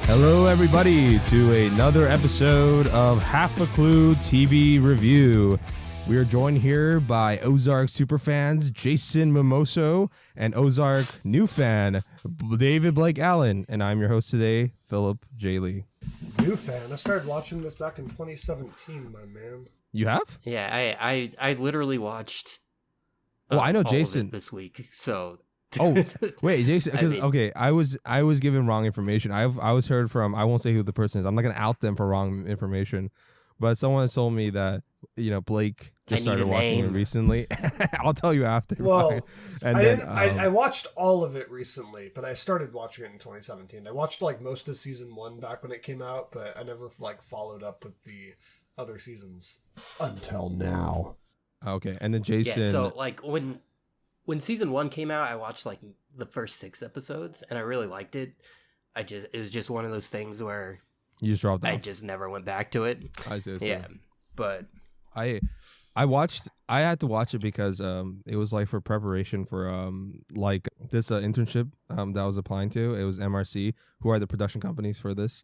Hello, everybody, to another episode of Half a Clue TV Review. We are joined here by Ozark superfans Jason Mimoso and Ozark new fan David Blake Allen, and I'm your host today, Philip J. Lee. New fan? I started watching this back in 2017, my man. You have? Yeah, I literally watched. Well, I know all of Jason it this week, so. Oh, wait, Jason, because I mean, I was given wrong information. I was heard from, I won't say who the person is. I'm not gonna out them for wrong information, but someone told me that Blake just started watching it recently. I'll tell you after. Well, and I watched all of it recently, but I started watching it in 2017. I watched like most of season 1 back when it came out, but I never like followed up with the other seasons until now. Okay, and then Jason. Yeah, so like when season 1 came out, I watched like the first 6 episodes, and I really liked it. It was just one of those things where you just dropped off. I just never went back to it. I see. Yeah, but I had to watch it because it was like for preparation for like this internship that I was applying to. It was MRC, who are the production companies for this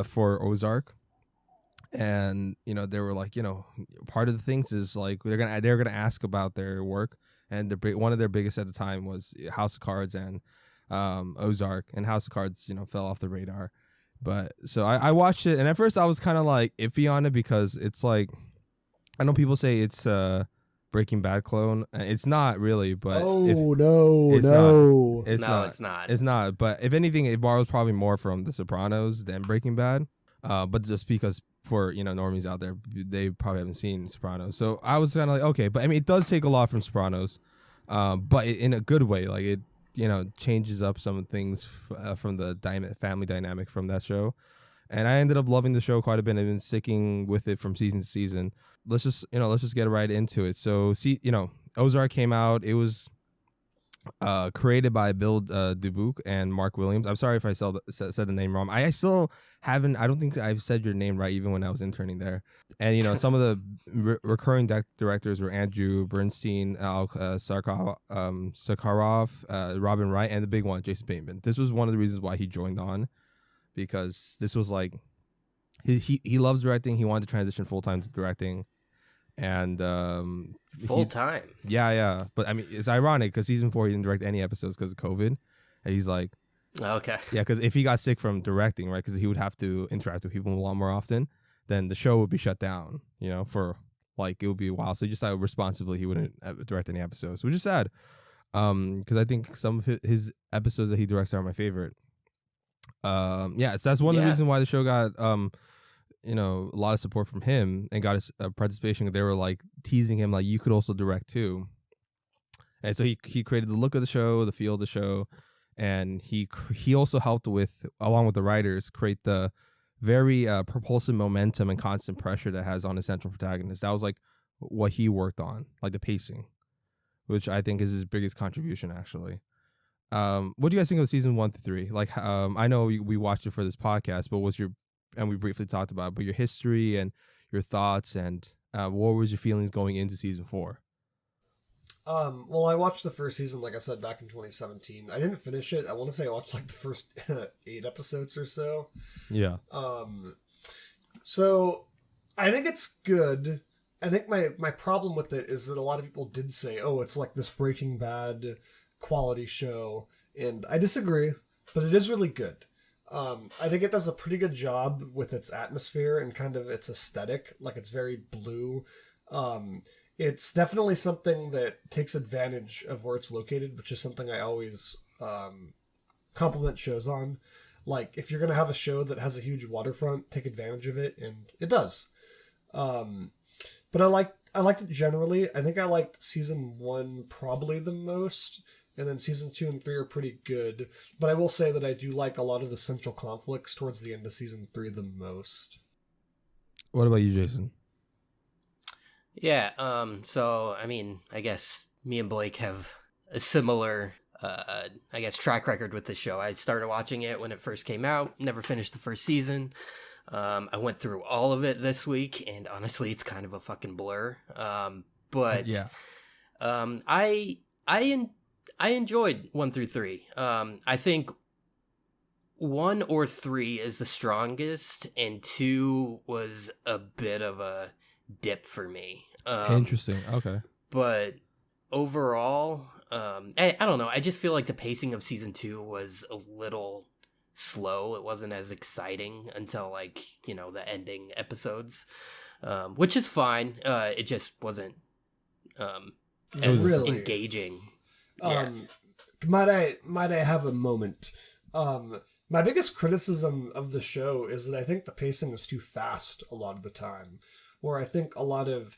for Ozark. And they were like, part of the things is like they're gonna ask about their work, and one of their biggest at the time was House of Cards and Ozark, and House of Cards fell off the radar. But so I watched it, and at first I was kind of like iffy on it because it's like, I know people say it's a Breaking Bad clone. It's not really, but it's not. But if anything, it borrows probably more from The Sopranos than Breaking Bad. But just because for normies out there, they probably haven't seen Sopranos, so I was kind of like, okay. But I mean, it does take a lot from Sopranos, but in a good way. Like it changes up some things from the family dynamic from that show. And I ended up loving the show quite a bit. I've been sticking with it from season to season. Let's just get right into it. So Ozark came out. It was created by Bill Dubuque and Mark Williams. I'm sorry if I said the name wrong. I still haven't. I don't think I've said your name right, even when I was interning there. And some of the recurring directors were Andrew Bernstein, Al Sakharov, Robin Wright, and the big one, Jason Bateman. This was one of the reasons why he joined on, because this was like he loves directing. He wanted to transition full time to directing. And full time. Yeah. But I mean, it's ironic because season 4 he didn't direct any episodes because of COVID, and he's like, okay, yeah, because if he got sick from directing, right, because he would have to interact with people a lot more often, then the show would be shut down, for like it would be a while. So he just thought responsibly he wouldn't direct any episodes, which is sad, because I think some of his episodes that he directs are my favorite. So that's one of the reasons why the show got a lot of support from him and got his participation. They were like teasing him like, you could also direct too. And so he created the look of the show, the feel of the show, and he also helped with, along with the writers, create the very propulsive momentum and constant pressure that has on the central protagonist. That was like what he worked on, like the pacing, which I think is his biggest contribution actually. What do you guys think of season 1 through 3? Like, I know we watched it for this podcast, but and we briefly talked about it, but your history and your thoughts, and what was your feelings going into season 4? Well, I watched the first season, like I said, back in 2017. I didn't finish it. I want to say I watched like the first 8 episodes or so. Yeah. So I think it's good. I think my problem with it is that a lot of people did say, oh, it's like this Breaking Bad quality show, and I disagree, but it is really good. I think it does a pretty good job with its atmosphere and kind of its aesthetic. Like, it's very blue. It's definitely something that takes advantage of where it's located, which is something I always compliment shows on. Like, if you're going to have a show that has a huge waterfront, take advantage of it, and it does. But I liked it generally. I think I liked season 1 probably the most, and then season 2 and 3 are pretty good. But I will say that I do like a lot of the central conflicts towards the end of season 3 the most. What about you, Jason? Yeah. So I mean, I guess me and Blake have a similar, track record with this show. I started watching it when it first came out. Never finished the first season. I went through all of it this week, and honestly, it's kind of a fucking blur. But yeah, I enjoyed 1 through 3. I think 1 or 3 is the strongest, and 2 was a bit of a dip for me. Interesting. Okay. But overall, I don't know. I just feel like the pacing of season 2 was a little slow. It wasn't as exciting until like, the ending episodes, which is fine. It just wasn't as Really? engaging. Might I have a moment? My biggest criticism of the show is that I think the pacing is too fast a lot of the time, where I think a lot of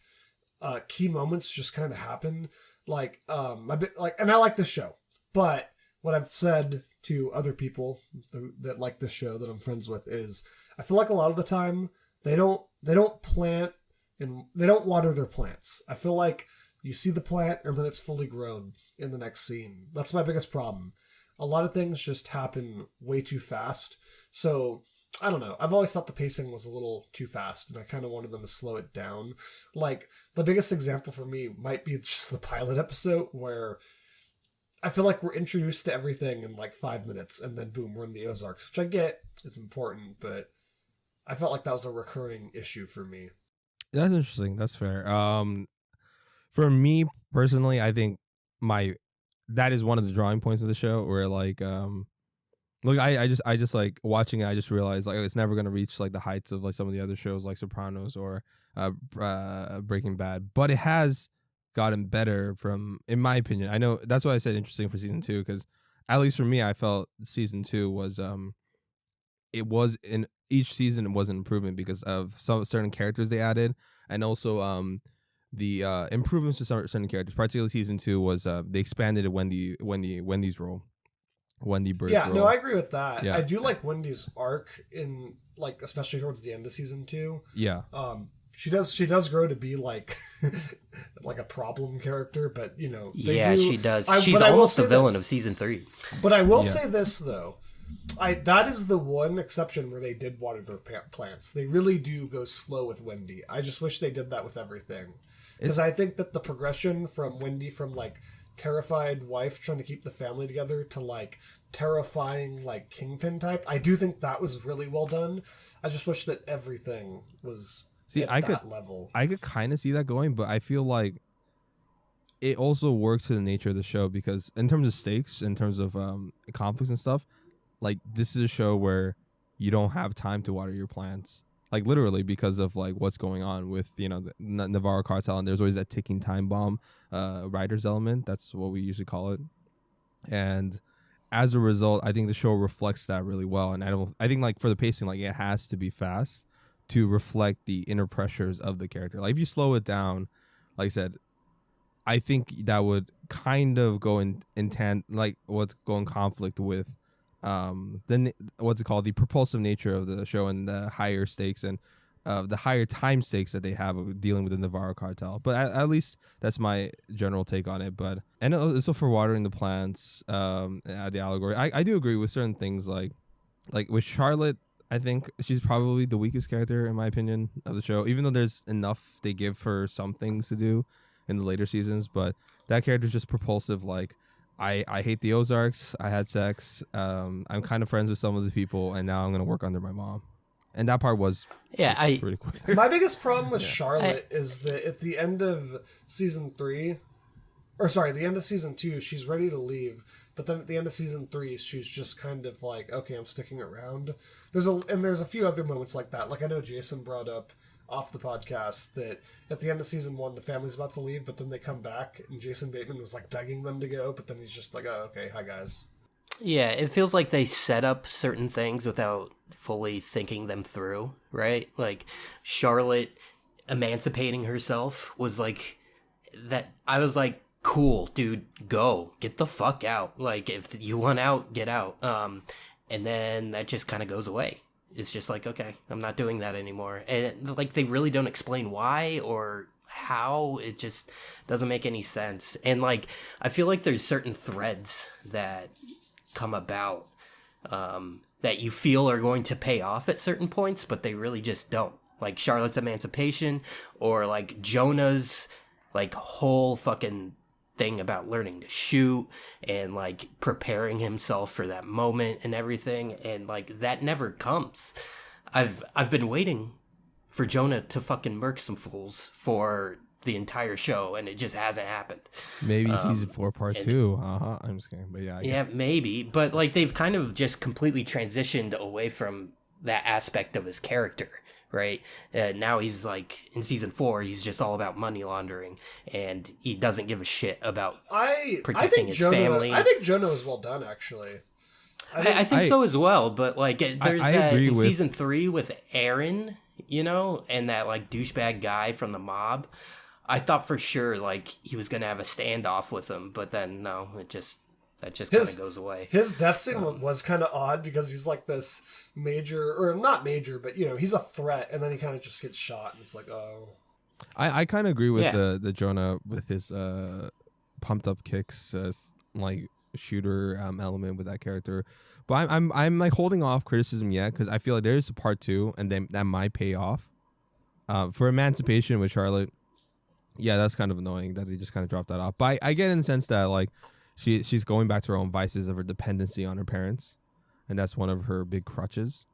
key moments just kind of happen. Like, and I like the show, but what I've said to other people that like the show that I'm friends with is I feel like a lot of the time they don't plant and they don't water their plants. I feel like you see the plant and then it's fully grown in the next scene. That's my biggest problem. A lot of things just happen way too fast. So I don't know. I've always thought the pacing was a little too fast, and I kind of wanted them to slow it down. Like, the biggest example for me might be just the pilot episode, where I feel like we're introduced to everything in like 5 minutes, and then boom, we're in the Ozarks, which I get is important, but I felt like that was a recurring issue for me. That's interesting. That's fair. For me personally, I think that is one of the drawing points of the show, where like look, I just like watching it. I just realized like it's never gonna reach like the heights of like some of the other shows like Sopranos or Breaking Bad, but it has gotten better in my opinion. I know that's why I said interesting for season 2, because at least for me, I felt season 2 was it was in each season it was an improvement because of some certain characters they added, and also the improvements to certain characters. Particularly season 2 was they expanded Wendy's role. Wendy Bird's role. No, I agree with that. Yeah. I do like Wendy's arc in like especially towards the end of season 2. Yeah. She does grow to be like like a problem character, but she does. She's almost the villain of season 3. But I will say this though, that is the one exception where they did water their plants. They really do go slow with Wendy. I just wish they did that with everything, because I think that the progression from Wendy from like terrified wife trying to keep the family together to like terrifying like Kingpin type, I do think that was really well done. I just wish that everything was that level. I could kind of see that going, but I feel like it also works to the nature of the show, because in terms of stakes, in terms of conflicts and stuff, like this is a show where you don't have time to water your plants, like literally, because of like what's going on with the Navarro cartel, and there's always that ticking time bomb writer's element. That's what we usually call it. And as a result, I think the show reflects that really well. And I think like for the pacing, like it has to be fast to reflect the inner pressures of the character. Like if you slow it down, like I said, I think that would kind of go in conflict with then what's it called, the propulsive nature of the show and the higher stakes and the higher time stakes that they have of dealing with the Navarro cartel. But at least that's my general take on it. But and also for watering the plants, the allegory, I do agree with certain things, like with Charlotte. I think she's probably the weakest character in my opinion of the show, even though there's enough they give her some things to do in the later seasons. But that character is just propulsive. Like I hate the Ozarks. I had sex. I'm kind of friends with some of the people, and now I'm gonna work under my mom. And that part was pretty quick. My biggest problem with Charlotte is that at the end of season 3, or sorry, the end of season 2, she's ready to leave. But then at the end of season 3, she's just kind of like, okay, I'm sticking around. There's a few other moments like that. Like I know Jason brought up off the podcast that at the end of season 1, the family's about to leave, but then they come back, and Jason Bateman was like begging them to go, but then he's just like, oh, okay, hi guys. Yeah, it feels like they set up certain things without fully thinking them through, right? Like Charlotte emancipating herself was like that. I was like, cool, dude, go get the fuck out. Like if you want out, get out. And then that just kind of goes away. It's just like, okay, I'm not doing that anymore. And like they really don't explain why or how. It just doesn't make any sense. And like I feel like there's certain threads that come about that you feel are going to pay off at certain points, but they really just don't. Like Charlotte's emancipation, or like Jonah's like whole fucking thing about learning to shoot and like preparing himself for that moment and everything, and like that never comes. I've been waiting for Jonah to fucking murk some fools for the entire show, and it just hasn't happened. Maybe season 4 part 2. I'm just kidding, but yeah, maybe. But like they've kind of just completely transitioned away from that aspect of his character, right? Now he's like in season 4, he's just all about money laundering, and he doesn't give a shit about protecting his family. I think Jonah was well done, actually. I think so as well. But like, there's that in with... season 3 with Aaron, you know, and that like douchebag guy from the mob. I thought for sure like he was gonna have a standoff with him, but then no, that just kind of goes away. His death scene was kind of odd because he's like this major, or not major, but you know, he's a threat, and then he kind of just gets shot, and it's like, oh. I kind of agree with the Jonah with his pumped up kicks, like shooter element with that character, but I'm like holding off criticism yet because I feel like there's a part 2, and then that might pay off. For Emancipation with Charlotte. Yeah, that's kind of annoying that they just kind of dropped that off. But I get in the sense that like she's going back to her own vices of her dependency on her parents, and that's one of her big crutches.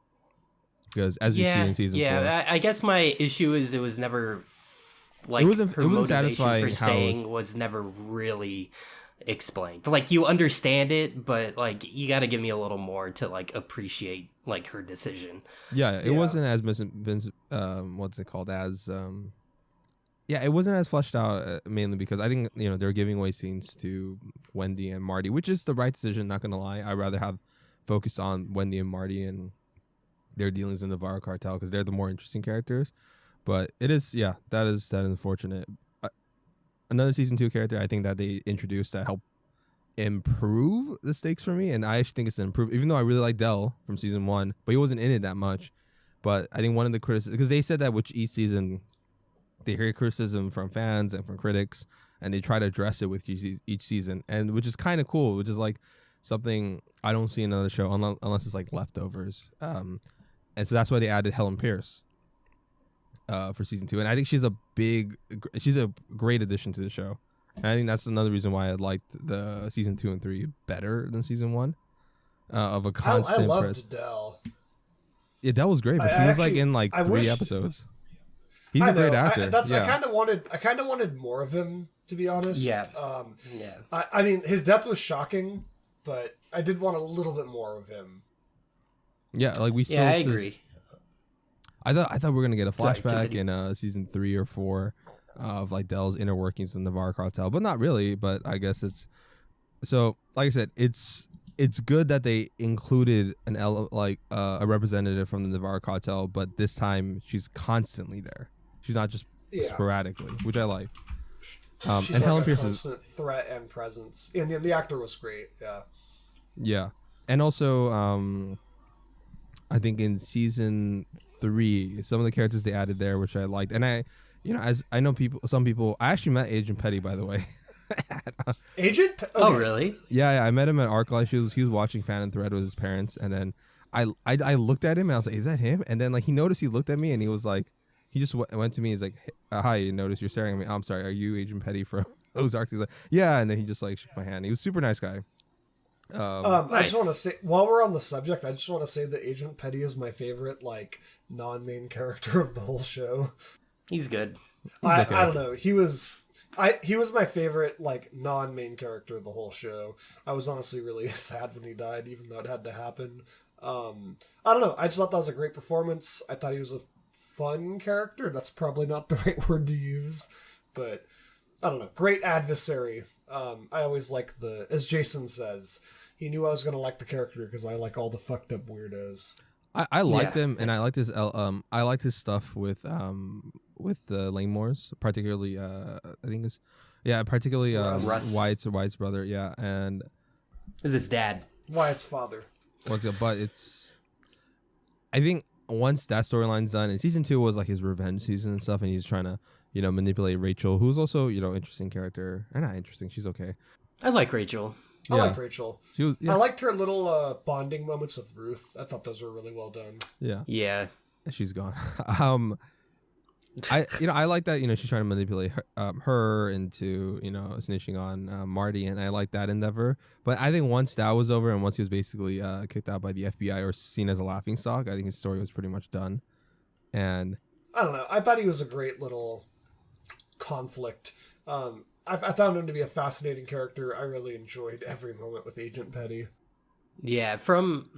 Because as you see in season 4, I guess my issue is it was never like it wasn't motivation satisfying for staying was never really explained. Like you understand it, but like you got to give me a little more to like appreciate like her decision. Yeah, it wasn't as what's it called as yeah, it wasn't as fleshed out mainly because I think, you know, they're giving away scenes to Wendy and Marty, which is the right decision, not going to lie. I'd rather have focus on Wendy and Marty and their dealings in the Navarro cartel because they're the more interesting characters. But it is, that is unfortunate. Another season 2 character I think that they introduced that helped improve the stakes for me, and I actually think it's an improvement, even though I really like Del from season 1, but he wasn't in it that much. But I think one of the criticisms, because they said that with each season, they hear criticism from fans and from critics, and they try to address it with each season, and which is kind of cool, which is like something I don't see in another show unless it's like leftovers. And so that's why they added Helen Pierce for season 2, and I think she's a great addition to the show. And I think that's another reason why I liked the season 2 and 3 better than season 1. Of a constant. I loved Del. Yeah, Del was great, but he was like in like 3 episodes. He's a great actor. I kind of wanted more of him, to be honest. Yeah. I mean, his death was shocking, but I did want a little bit more of him. Yeah, like we still. Yeah, I agree. I thought we were gonna get a flashback in season 3 or 4 of like Del's inner workings in the Navarro cartel, but not really. But I guess it's so. Like I said, it's good that they included a representative from the Navarro cartel, but this time she's constantly there. She's not just sporadically, which I like. She's and like Helen a Pierce constant threat and presence, and the actor was great. Yeah, and also I think in season 3, some of the characters they added there, which I liked, and as I know some people. I actually met Agent Petty, by the way. Agent? Okay. Oh, really? Yeah, I met him at ArcLight. He was watching Fan and Thread with his parents, and then I looked at him and I was like, "Is that him?" And then like he noticed, he looked at me and he was like, he just went to me. He's like, "Hi, you noticed you're staring at me. I'm sorry. Are you Agent Petty from Ozark?" He's like, "Yeah," and then he just like shook my hand. He was a super nice guy. Nice. I just want to say, while we're on the subject, I just want to say that Agent Petty is my favorite like non-main character of the whole show. He's good. I don't know. He was my favorite like non-main character of the whole show. I was honestly really sad when he died, even though it had to happen. I don't know. I just thought that was a great performance. I thought he was a fun character. That's probably not the right word to use, but I don't know. Great adversary. I always like as Jason says, he knew I was gonna like the character because I like all the fucked up weirdos. I liked him, and I liked his I liked his stuff with the Langmores, particularly I think it's particularly Russ. Wyatt's brother, and Is his dad? Wyatt's father. But it's, I think once that storyline's done, and season 2 was like his revenge season and stuff, and he's trying to manipulate Rachel, who's also interesting character, or not interesting, she's okay. I like Rachel. I liked Rachel. She was, I liked her little bonding moments with Ruth. I thought those were really well done. Yeah. Yeah. She's gone. I like that, she's trying to manipulate her into, snitching on Marty, and I like that endeavor. But I think once that was over and once he was basically kicked out by the FBI or seen as a laughingstock, I think his story was pretty much done. And I don't know. I thought he was a great little conflict. I found him to be a fascinating character. I really enjoyed every moment with Agent Petty. Yeah, from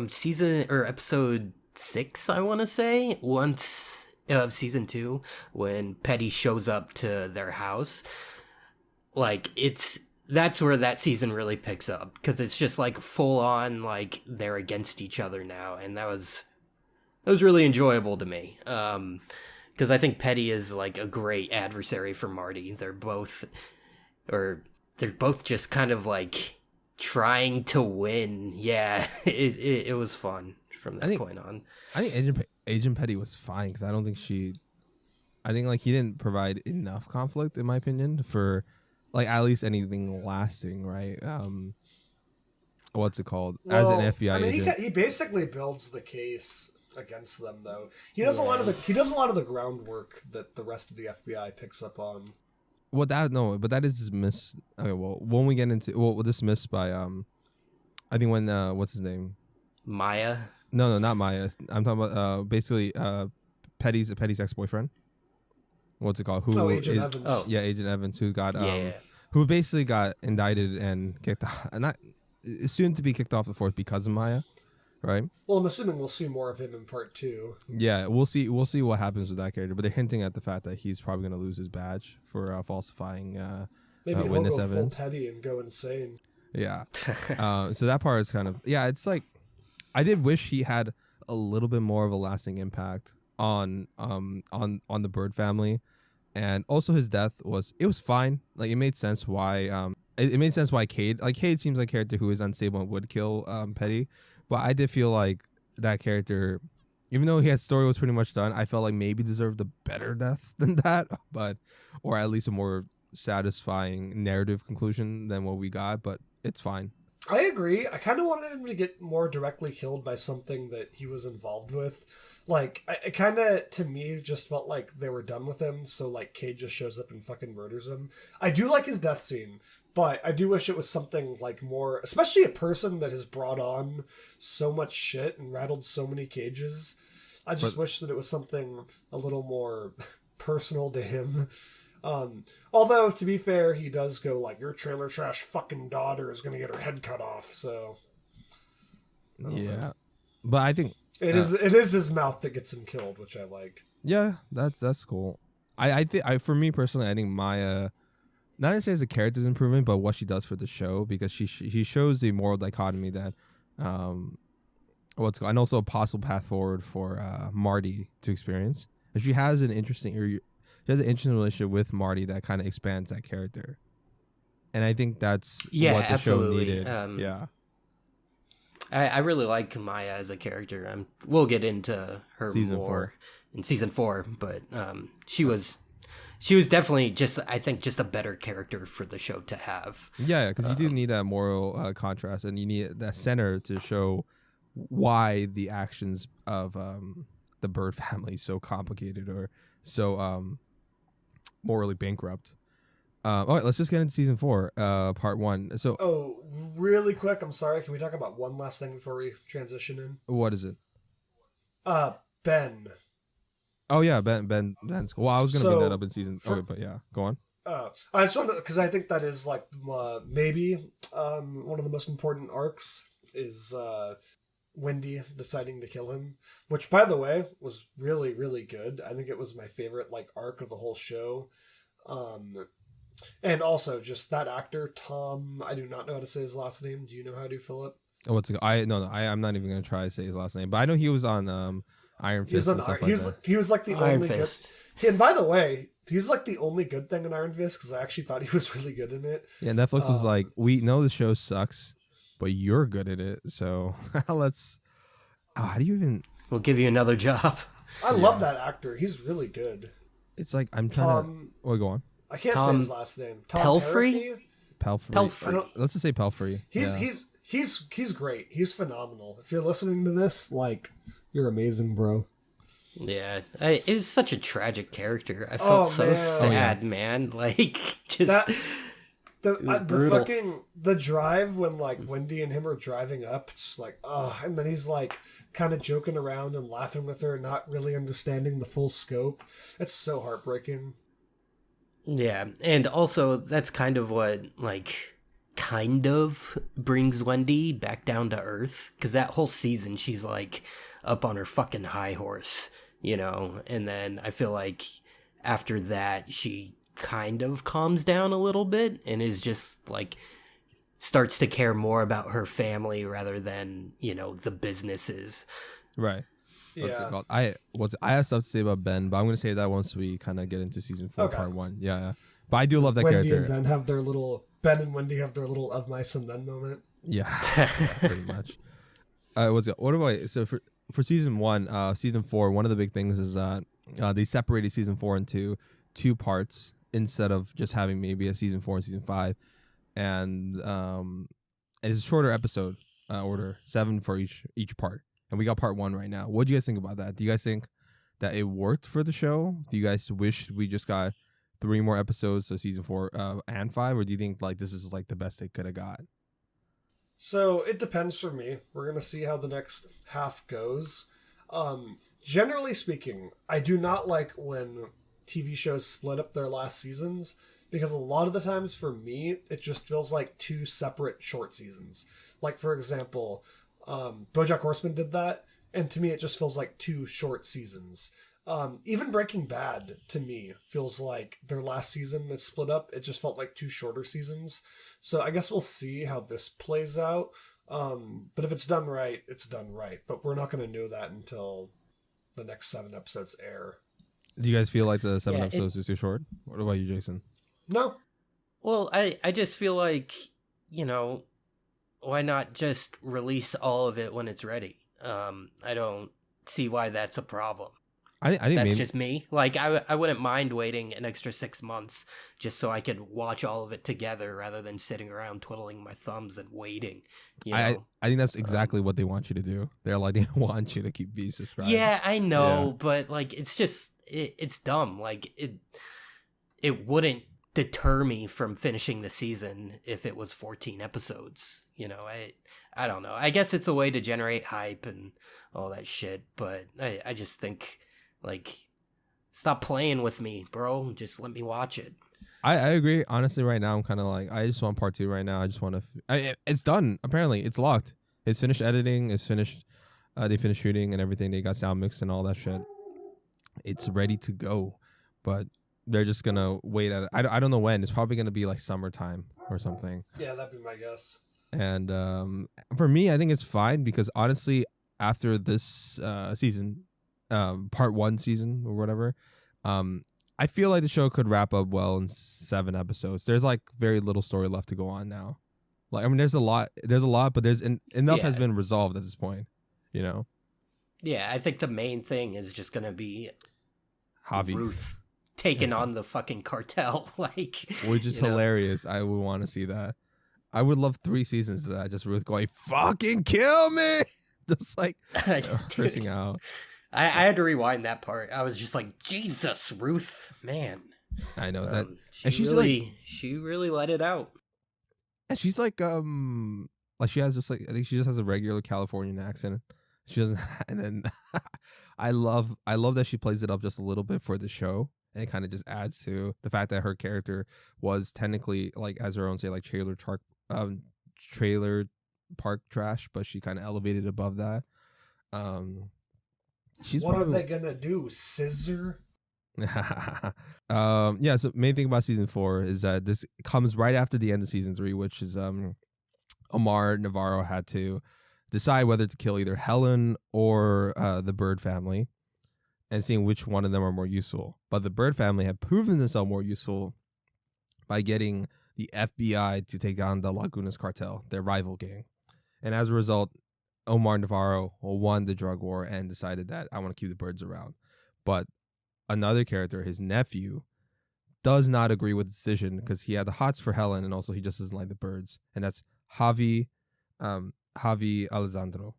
season or episode 6, I want to say, once of season 2, when Petty shows up to their house, like that's where that season really picks up, because it's just like full on like they're against each other now, and that was really enjoyable to me. Because I think Petty is like a great adversary for Marty. They're both just kind of like trying to win. Yeah, it was fun from that point on. I think Agent Petty was fine, because I don't think I think like he didn't provide enough conflict, in my opinion, for like at least anything lasting, right? What's it called? As an FBI agent, he basically builds the case against them, though. He does a lot of the groundwork that the rest of the FBI picks up on. But that is dismissed. Okay, well, when we get into dismissed by I think when what's his name? Maya. No, not Maya. I'm talking about basically Petty's ex-boyfriend. What's it called? Agent Evans. Oh. Yeah, Agent Evans, who basically got indicted and kicked off, and not soon to be kicked off the force because of Maya, right? Well, I'm assuming we'll see more of him in part 2. Yeah, we'll see what happens with that character, but they're hinting at the fact that he's probably going to lose his badge for falsifying maybe witness he'll go evidence. full Petty and go insane. Yeah. So that part is kind of it's like I did wish he had a little bit more of a lasting impact on the Bird family, and also his death was fine. Like it made sense why it made sense why Cade seems like a character who is unstable and would kill Petty, but I did feel like that character, even though his story was pretty much done, I felt like maybe deserved a better death than that, or at least a more satisfying narrative conclusion than what we got. But it's fine. I agree. I kind of wanted him to get more directly killed by something that he was involved with. Like, it kind of, to me, just felt like they were done with him, so, like, Cade just shows up and fucking murders him. I do like his death scene, but I do wish it was something, like, more... Especially a person that has brought on so much shit and rattled so many cages. I just wish that it was something a little more personal to him. Although, to be fair, he does go, like, your trailer trash fucking daughter is gonna get her head cut off, so... Yeah. But I think... It is his mouth that gets him killed, which I like. Yeah, that's cool. I think for me personally, I think Maya, not necessarily as a character's improvement, but what she does for the show, because she shows the moral dichotomy that and also a possible path forward for Marty to experience. And she has an interesting relationship with Marty that kind of expands that character, and I think that's what the absolutely. show needed. Yeah. I really like Maya as a character. We'll get into her season more 4. In season 4, but she was definitely just a better character for the show to have. Yeah, because you do need that moral contrast, and you need that center to show why the actions of the Bird family is so complicated or so morally bankrupt. All right, let's just get into season 4, part 1. So, really quick, I'm sorry. Can we talk about one last thing before we transition in? What is it? Ben. Oh yeah, Ben's cool. Well, I was gonna bring that up in season. But yeah, go on. I just wanted, because I think that is like maybe one of the most important arcs is Wendy deciding to kill him, which, by the way, was really, really good. I think it was my favorite like arc of the whole show. And also just that actor, Tom, I do not know how to say his last name. Do you know how to, Philip? Oh, I'm not even gonna try to say his last name, but I know he was on Iron Fist. He was like the only good. And by the way, he's like the only good thing in Iron Fist, because I actually thought he was really good in it. Yeah, Netflix was like, we know the show sucks, but you're good at it, so let's. How do you even? We'll give you another job. I love that actor. He's really good. It's like I'm trying to. Oh, go on. I can't say his last name. Tom Pelfrey? Pelfrey. Let's just say Pelfrey. He's great. He's phenomenal. If you're listening to this, like, you're amazing, bro. Yeah, it was such a tragic character. I felt Oh so man, sad, man. Like, just that the it was the brutal. fucking the drive when like Wendy and him are driving up, it's just like and then he's like kind of joking around and laughing with her, not really understanding the full scope. It's so heartbreaking. Yeah, and also that's kind of what like kind of brings Wendy back down to earth because that whole season she's like up on her fucking high horse, and then I feel like after that she kind of calms down a little bit and is just like starts to care more about her family rather than, the businesses. Right. What's it Yeah. called? I have stuff to say about Ben, but I'm gonna say that once we kind of get into season 4, Okay. part 1. Yeah, yeah. But I do love that Wendy and character. Ben and Wendy have their little of mice and men moment. Yeah, yeah, pretty much. What about so for season 1, season 4? One of the big things is they separated season 4 into 2 parts instead of just having maybe a season 4 and season 5, and it's a shorter episode order, 7 for each part. And we got part 1 right now. What do you guys think about that? Do you guys think that it worked for the show? Do you guys wish we just got 3 more episodes of season 4 and 5, or do you think like this is like the best they could have got? So it depends for me. We're gonna see how the next half goes. Generally speaking, I do not like when TV shows split up their last seasons because a lot of the times for me it just feels like 2 separate short seasons. Like for example, BoJack Horseman did that, and to me it just feels like 2 short seasons. Even Breaking Bad to me feels like their last season that split up. It just felt like 2 shorter seasons. So I guess we'll see how this plays out. But if it's done right, it's done right. But we're not going to know that until the next 7 episodes air. Do you guys feel like the 7 Yeah, episodes is too short? What about you, Jason? No. Well, I just feel like, why not just release all of it when it's ready? I don't see why that's a problem. I think That's maybe just me. Like, I wouldn't mind waiting an extra 6 months just so I could watch all of it together rather than sitting around twiddling my thumbs and waiting. I think that's exactly what they want you to do. They're like they want you to keep being subscribed. Yeah, I know, but like, it's just it's dumb. Like it wouldn't deter me from finishing the season if it was 14 episodes. I don't know. I guess it's a way to generate hype and all that shit, but I just think like stop playing with me, bro. Just let me watch it. I agree. Honestly, right now I'm kind of like I just want part 2 right now. I just want to. It's done. Apparently, it's locked. It's finished editing. It's finished. They finished shooting and everything. They got sound mixed and all that shit. It's ready to go, but they're just gonna wait at it. I don't know when. It's probably gonna be like summertime or something. Yeah, that'd be my guess. And for me, I think it's fine because honestly, after this season, part 1 season or whatever, I feel like the show could wrap up well in 7 episodes. There's like very little story left to go on now. Like I mean, there's a lot, but there's enough has been resolved at this point. Yeah, I think the main thing is just gonna be Javi, Ruth taking on the fucking cartel, like, which is hilarious. I would want to see that. I would love 3 seasons of that. Just Ruth going, "Fucking kill me," just like cursing out. I had to rewind that part. I was just like, Jesus, Ruth, man. I know that, She and she's really, she really let it out. and she's like she has just like I think she just has a regular Californian accent. She doesn't, and then I love that she plays it up just a little bit for the show, and it kind of just adds to the fact that her character was technically like as her own say like trailer park trash, but she kind of elevated above that. What are they gonna do? Scissor? Yeah, so main thing about season 4 is that this comes right after the end of season 3, which is Omar Navarro had to decide whether to kill either Helen or the Bird family and seeing which one of them are more useful. But the Bird family had proven themselves more useful by getting the FBI to take on the Lagunas cartel, their rival gang. And as a result, Omar Navarro won the drug war and decided that I want to keep the Birds around. But another character, his nephew, does not agree with the decision because he had the hots for Helen and also he just doesn't like the Birds. And that's Javi Alessandro.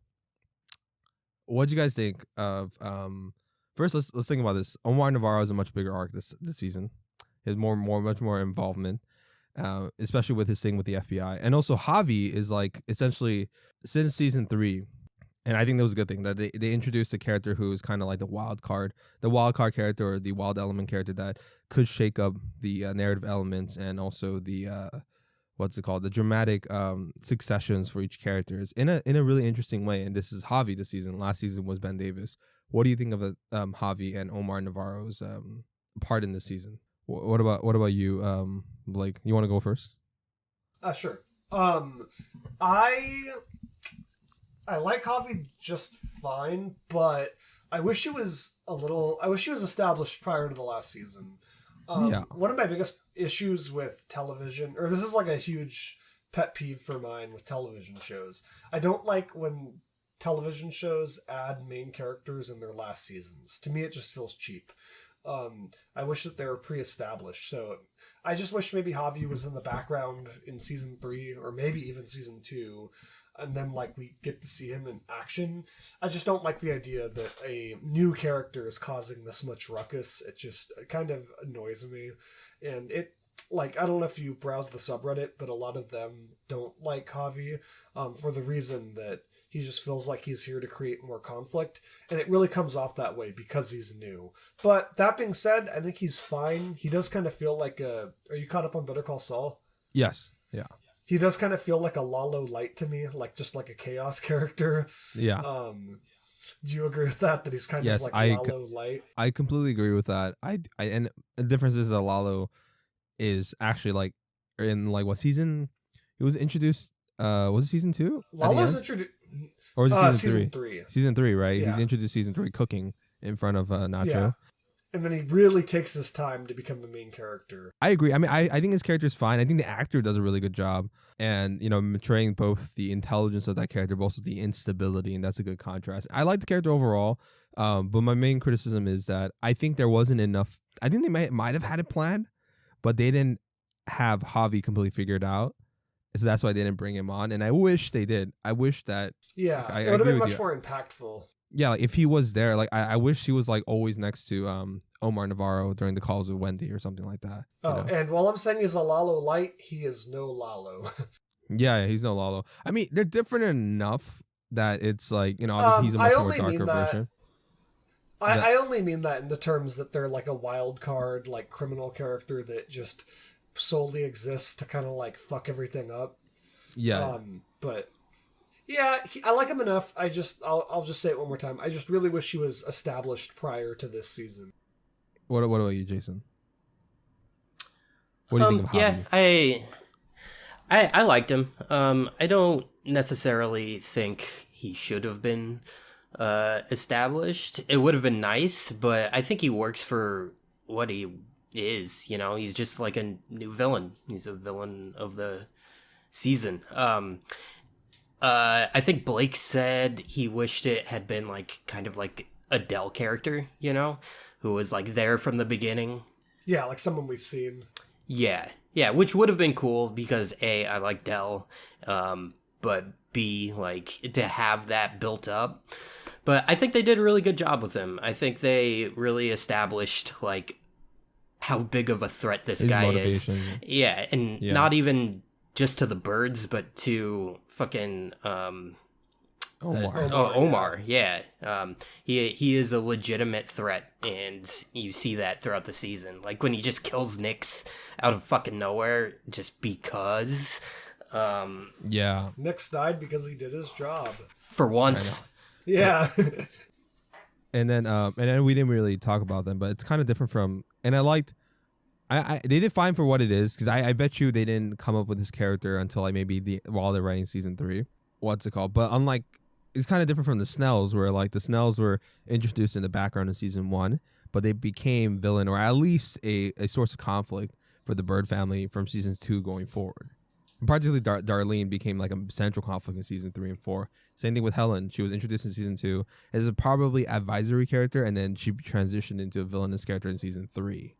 What do you guys think of First, let's think about this. Omar Navarro has a much bigger arc this season. He has much more involvement, especially with his thing with the FBI. And also Javi is like essentially since season 3, and I think that was a good thing that they introduced a character who is kind of like the wild card character or the wild element character that could shake up the narrative elements and also the what's it called, the dramatic successions for each characters in a really interesting way. And this is Javi this season. Last season was Ben Davis. What do you think of the Javi and Omar Navarro's part in this season? What about you, Blake? You want to go first? Sure. I like Javi just fine, but I wish he was established prior to the last season. One of my biggest issues with television, or this is like a huge pet peeve for mine with television shows. I don't like when television shows add main characters in their last seasons. To me, it just feels cheap. I wish that they were pre-established. So I just wish maybe Javi was in the background in season 3 or maybe even season 2. And then, like, we get to see him in action. I just don't like the idea that a new character is causing this much ruckus. It kind of annoys me. And it, like, I don't know if you browse the subreddit, but a lot of them don't like Javi for the reason that he just feels like he's here to create more conflict. And it really comes off that way because he's new. But that being said, I think he's fine. He does kind of feel like are you caught up on Better Call Saul? Yes. Yeah. He does kind of feel like a Lalo Light to me, like just like a chaos character. Yeah. Do you agree with that? That he's kind of like Lalo Light? I completely agree with that. I and the difference is that Lalo is actually like in like what season? He was introduced. Was it season 2? Lalo's introduced. Or was it season 3? Season 3, right? Yeah. He's introduced season 3 cooking in front of Nacho. Yeah. And then he really takes his time to become the main character. I agree. I mean, I think his character is fine. I think the actor does a really good job. And, you know, portraying both the intelligence of that character, but also the instability. And that's a good contrast. I like the character overall. But my main criticism is that I think there wasn't enough. I think they might have had it planned, but they didn't have Javi completely figured out. So that's why they didn't bring him on. And I wish they did. I wish that. Yeah, I it would have been agree with much more impactful. Yeah, like if he was there, like I wish he was like always next to Omar Navarro during the calls with Wendy or something like that. Oh, you know? And while I'm saying he's a Lalo Light, he is no Lalo. Yeah, he's no Lalo. I mean, they're different enough that it's like, you know, obviously he's a much more darker version. I only mean that in the terms that they're like a wild card, like criminal character that just solely exists to kind of like fuck everything up. Yeah. But yeah, I like him enough. I'll just say it one more time. I just really wish he was established prior to this season. What about you, Jason? What do you think of Yeah, Javi? I liked him. I don't necessarily think he should have been established. It would have been nice, but I think he works for what he is. You know, he's just like a new villain. He's a villain of the season. I think Blake said he wished it had been like kind of like a Dell character, you know, who was like there from the beginning. Yeah, like someone we've seen. Yeah, which would have been cool because A, I like Dell, but B, like to have that built up. But I think they did a really good job with him. I think they really established like how big of a threat this guy is. Yeah, and not even just to the birds, but to fucking Omar. Yeah. He is a legitimate threat, and you see that throughout the season. Like when he just kills Nix out of fucking nowhere just because. Yeah. Nix died because he did his job. For once. Yeah. And then we didn't really talk about them, but it's kind of different from. And I liked. They did fine for what it is, because I bet you they didn't come up with this character until like maybe while they're writing season 3. What's it called? But unlike, it's kind of different from the Snells, where like the Snells were introduced in the background in season 1, but they became villain or at least a source of conflict for the Bird family from season 2 going forward. And particularly Darlene became like a central conflict in season 3 and 4. Same thing with Helen. She was introduced in season 2 as a probably advisory character, and then she transitioned into a villainous character in season 3.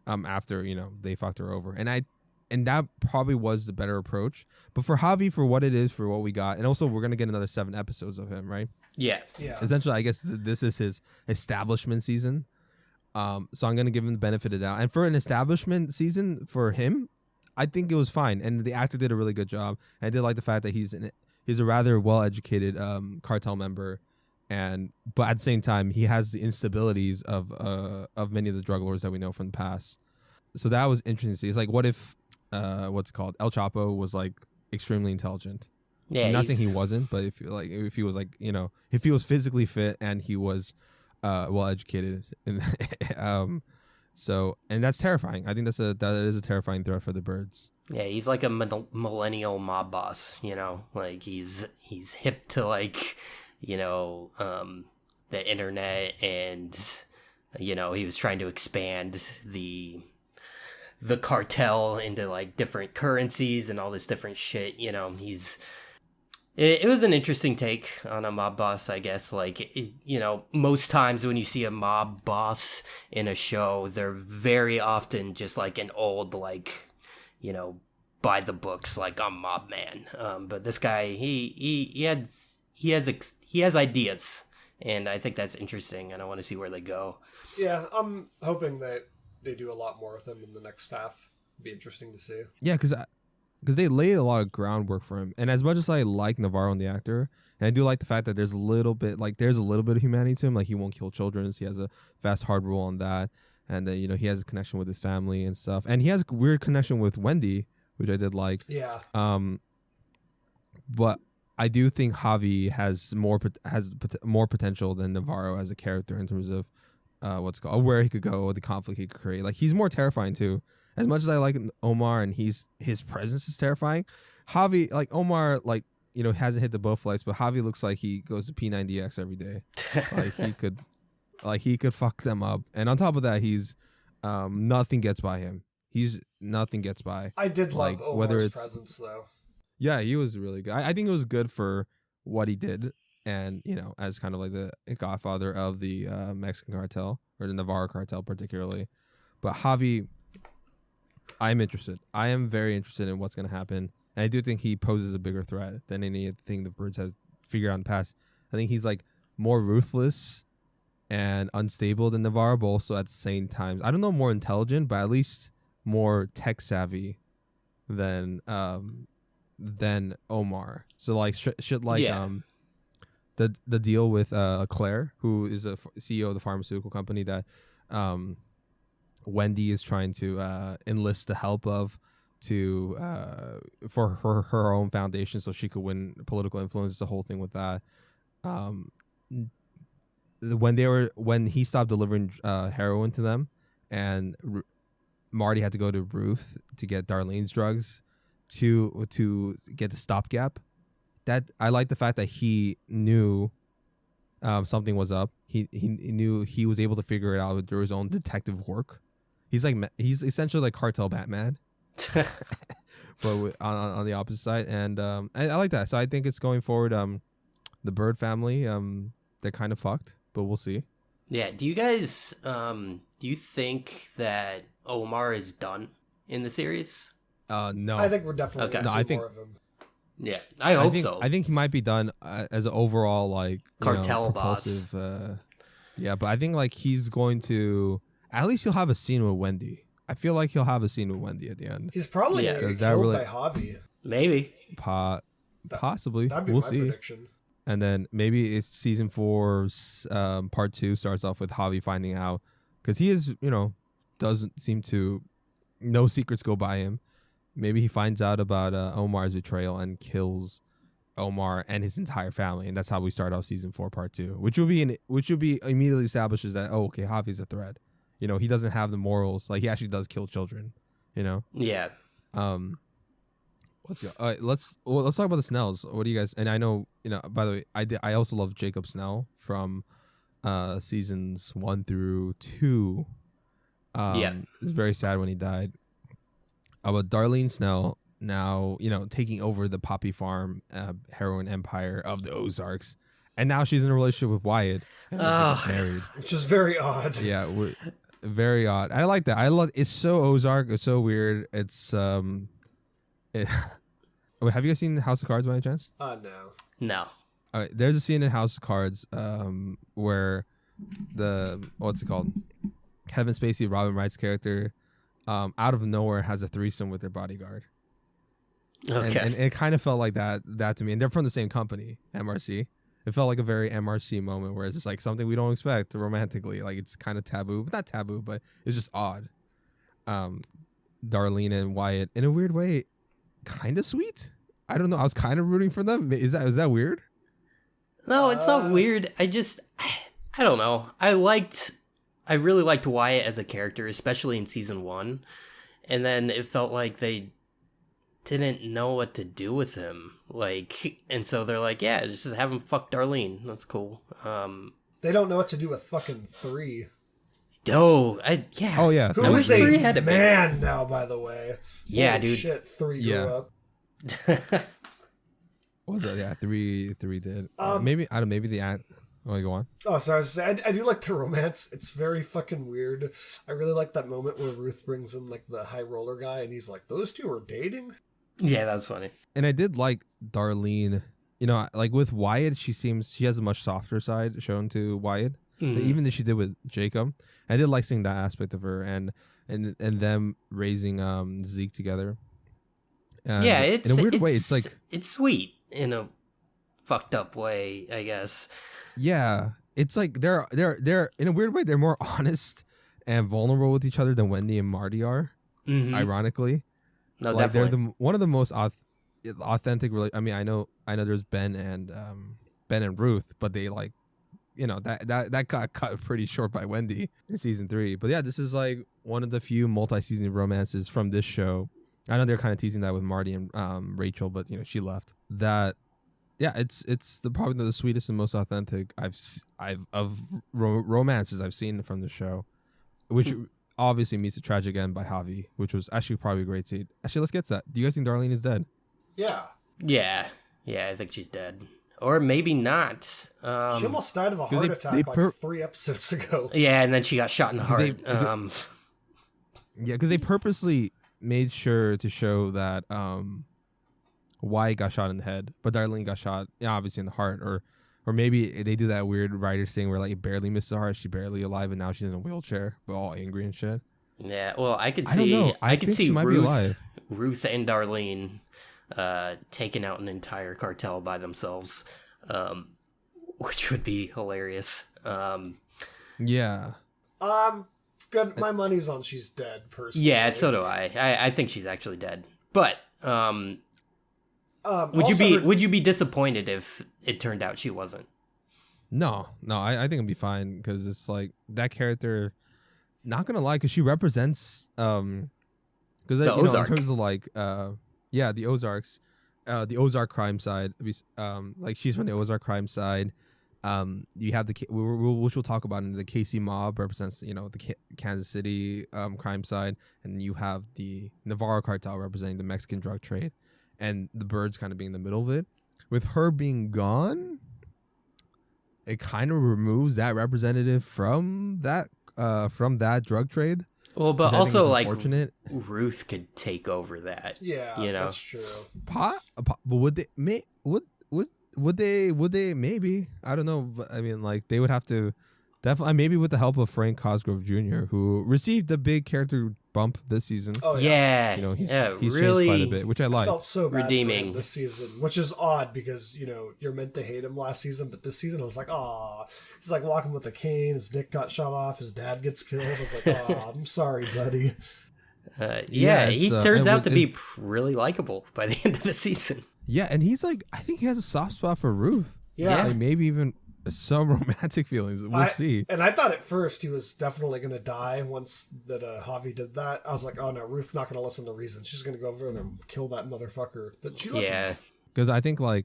After, you know, they fucked her over. And and that probably was the better approach. But for Javi, for what it is, for what we got, and also we're gonna get another 7 episodes of him, right? Yeah. Essentially, I guess this is his establishment season. So I'm gonna give him the benefit of the doubt. And for an establishment season for him, I think it was fine, and the actor did a really good job. And I did like the fact that he's a rather well-educated cartel member, but at the same time, he has the instabilities of many of the drug lords that we know from the past. So that was interesting to see. It's like, what if what's it called? El Chapo was like extremely intelligent. Yeah. I'm not saying he wasn't, but if he was like, if he was physically fit and he was well educated, and and that's terrifying. I think that is a terrifying threat for the birds. Yeah, he's like a millennial mob boss, like he's hip to like, the internet, and he was trying to expand the cartel into like different currencies and all this different shit. It was an interesting take on a mob boss, I guess. Like, most times when you see a mob boss in a show, they're very often just like an old, like, by the books, like, I'm mob man. But this guy, he has ideas, and I think that's interesting, and I want to see where they go. Yeah, I'm hoping that they do a lot more with him in the next half. Be interesting to see. Yeah, because they laid a lot of groundwork for him. And as much as I like Navarro and the actor, and I do like the fact that there's a little bit of humanity to him, like he won't kill children, he has a fast hard rule on that, and then he has a connection with his family and stuff, and he has a weird connection with Wendy, which I did like. Yeah. But I do think Javi has more potential than Navarro as a character in terms of where he could go, the conflict he could create. Like, he's more terrifying too. As much as I like Omar and his presence is terrifying, Javi, like Omar, like, hasn't hit the boat flights, but Javi looks like he goes to P90X every day. He could fuck them up. And on top of that, he's nothing gets by him. Nothing gets by. I did love Omar's presence though. Yeah, he was really good. I think it was good for what he did, and as kind of like the godfather of the Mexican cartel, or the Navarro cartel particularly. But Javi, I'm interested. I am very interested in what's going to happen. And I do think he poses a bigger threat than anything the birds has figured out in the past. I think he's like more ruthless and unstable than Navarro, but also at the same time, I don't know, more intelligent, but at least more tech savvy than Omar. So like shit like the deal with Claire, who is a CEO of the pharmaceutical company that Wendy is trying to enlist the help of for her own foundation, so she could win political influence. The whole thing with that. When he stopped delivering heroin to them, and Marty had to go to Ruth to get Darlene's drugs to get the stopgap. That I like the fact that he knew something was up. He knew, he was able to figure it out through his own detective work. He's essentially like cartel Batman, but on the opposite side. And I like that. So I think it's going forward. The Bird family, they're kind of fucked, but we'll see. Yeah. Do you guys do you think that Omar is done in the series? No. I think we're definitely gonna see more of him. Yeah, I hope so. I think he might be done as an overall like cartel boss. Yeah, but I think like he's going to, at least he'll have a scene with Wendy. I feel like he'll have a scene with Wendy at the end. He's probably gonna get killed by Javi. Maybe. Possibly. That'd be we'll my see. prediction. And then maybe it's season 4, part 2 starts off with Javi finding out, because he is, doesn't seem to, no secrets go by him. Maybe he finds out about Omar's betrayal and kills Omar and his entire family, and that's how we start off season 4, part 2, which will be immediately establishes that, oh, okay, Javi's a threat. He doesn't have the morals. Like, he actually does kill children. Yeah. Let's go. All right, let's talk about the Snells. What do you guys? And I know, by the way, I also love Jacob Snell from seasons 1 through 2. It's very sad when he died. But Darlene Snell now, taking over the Poppy Farm heroin empire of the Ozarks, and now she's in a relationship with Wyatt, and married, which is very odd. Yeah, very odd. I like that. I love it's so Ozark. It's so weird. It's Wait, have you guys seen House of Cards by any chance? No. No. All right, there's a scene in House of Cards where what's it called? Kevin Spacey, Robin Wright's character, out of nowhere has a threesome with their bodyguard. Okay. And it kind of felt like that to me. And they're from the same company, MRC. It felt like a very MRC moment where it's just like something we don't expect romantically. Like it's kind of taboo, but not taboo, but it's just odd. Darlene and Wyatt, in a weird way, kind of sweet. I don't know. I was kind of rooting for them. Is that weird? No, it's not weird. I don't know. I really liked Wyatt as a character, especially in season 1. And then it felt like they didn't know what to do with him. Like, and so they're like, yeah, just have him fuck Darlene. That's cool. They don't know what to do with fucking 3. Yeah. Oh yeah. Who I is wish 3 a had a man now, by the way. Yeah, Holy dude. Shit, 3 grew Yeah. up. What was that? Yeah, three did. Maybe the act. Oh, go on. Oh, sorry. I was saying, I do like the romance. It's very fucking weird. I really like that moment where Ruth brings in like the high roller guy, and he's like, "Those two are dating." Yeah, that was funny. And I did like Darlene. You know, like with Wyatt, she has a much softer side shown to Wyatt, even than she did with Jacob. I did like seeing that aspect of her and them raising Zeke together. Yeah, it's in a weird way. It's like it's sweet in a fucked up way, I guess. Yeah, it's like they're in a weird way they're more honest and vulnerable with each other than Wendy and Marty are. Ironically, No, like definitely. they're one of the most authentic. I mean, I know there's Ben and Ruth, but they like, you know, that got cut pretty short by Wendy in season 3. But yeah, this is like one of the few multi-season romances from this show. I know they're kind of teasing that with Marty and Rachel, but you know she left. That, yeah, it's probably the sweetest and most authentic romances I've seen from the show, which obviously meets a tragic end by Javi, which was actually probably a great scene. Actually, let's get to that. Do you guys think Darlene is dead? Yeah. Yeah, I think she's dead, or maybe not. She almost died of a heart attack like 3 episodes ago. Yeah, and then she got shot in the heart. Yeah, because they purposely made sure to show that Wyatt got shot in the head, but Darlene got shot, obviously in the heart, or maybe they do that weird writer's thing where like it barely missed the heart, she's barely alive, and now she's in a wheelchair, but all angry and shit. Yeah, well, I could I don't know. see, I could think see she might be alive. Ruth and Darlene taking out an entire cartel by themselves, which would be hilarious. Yeah. Good. My money's on she's dead, personally. Yeah, so do I. I think she's actually dead. But would you be disappointed if it turned out she wasn't? No, I think it'd be fine because it's like that character. Not gonna lie, because she represents because the in Ozark. terms of like the Ozarks, the Ozark crime side. Like she's from the Ozark crime side. You have which we'll talk about, in the KC mob represents the Kansas City crime side, and you have the Navarro cartel representing the Mexican drug trade, and the Birds kind of being in the middle of it. With her being gone, it kind of removes that representative from that drug trade. Well, but also like unfortunate. Ruth could take over that. Yeah, that's true. But would they maybe, I don't know, but I mean, like, they would have to definitely, maybe with the help of Frank Cosgrove Jr., who received a big character bump this season. Oh yeah. He's really changed quite a bit, which I like. Felt so bad redeeming for him this season, which is odd because you're meant to hate him last season, but this season I was like, oh, he's like walking with a cane, his dick got shot off, his dad gets killed. I was like, oh, I'm sorry, buddy. He turns out to be really likable by the end of the season. Yeah, and he's like, I think he has a soft spot for Ruth. Yeah. Like maybe even some romantic feelings. We'll see. And I thought at first he was definitely going to die once that Javi did that. I was like, oh no, Ruth's not going to listen to reason. She's going to go over there and kill that motherfucker. But she listens. Yeah. Because I think I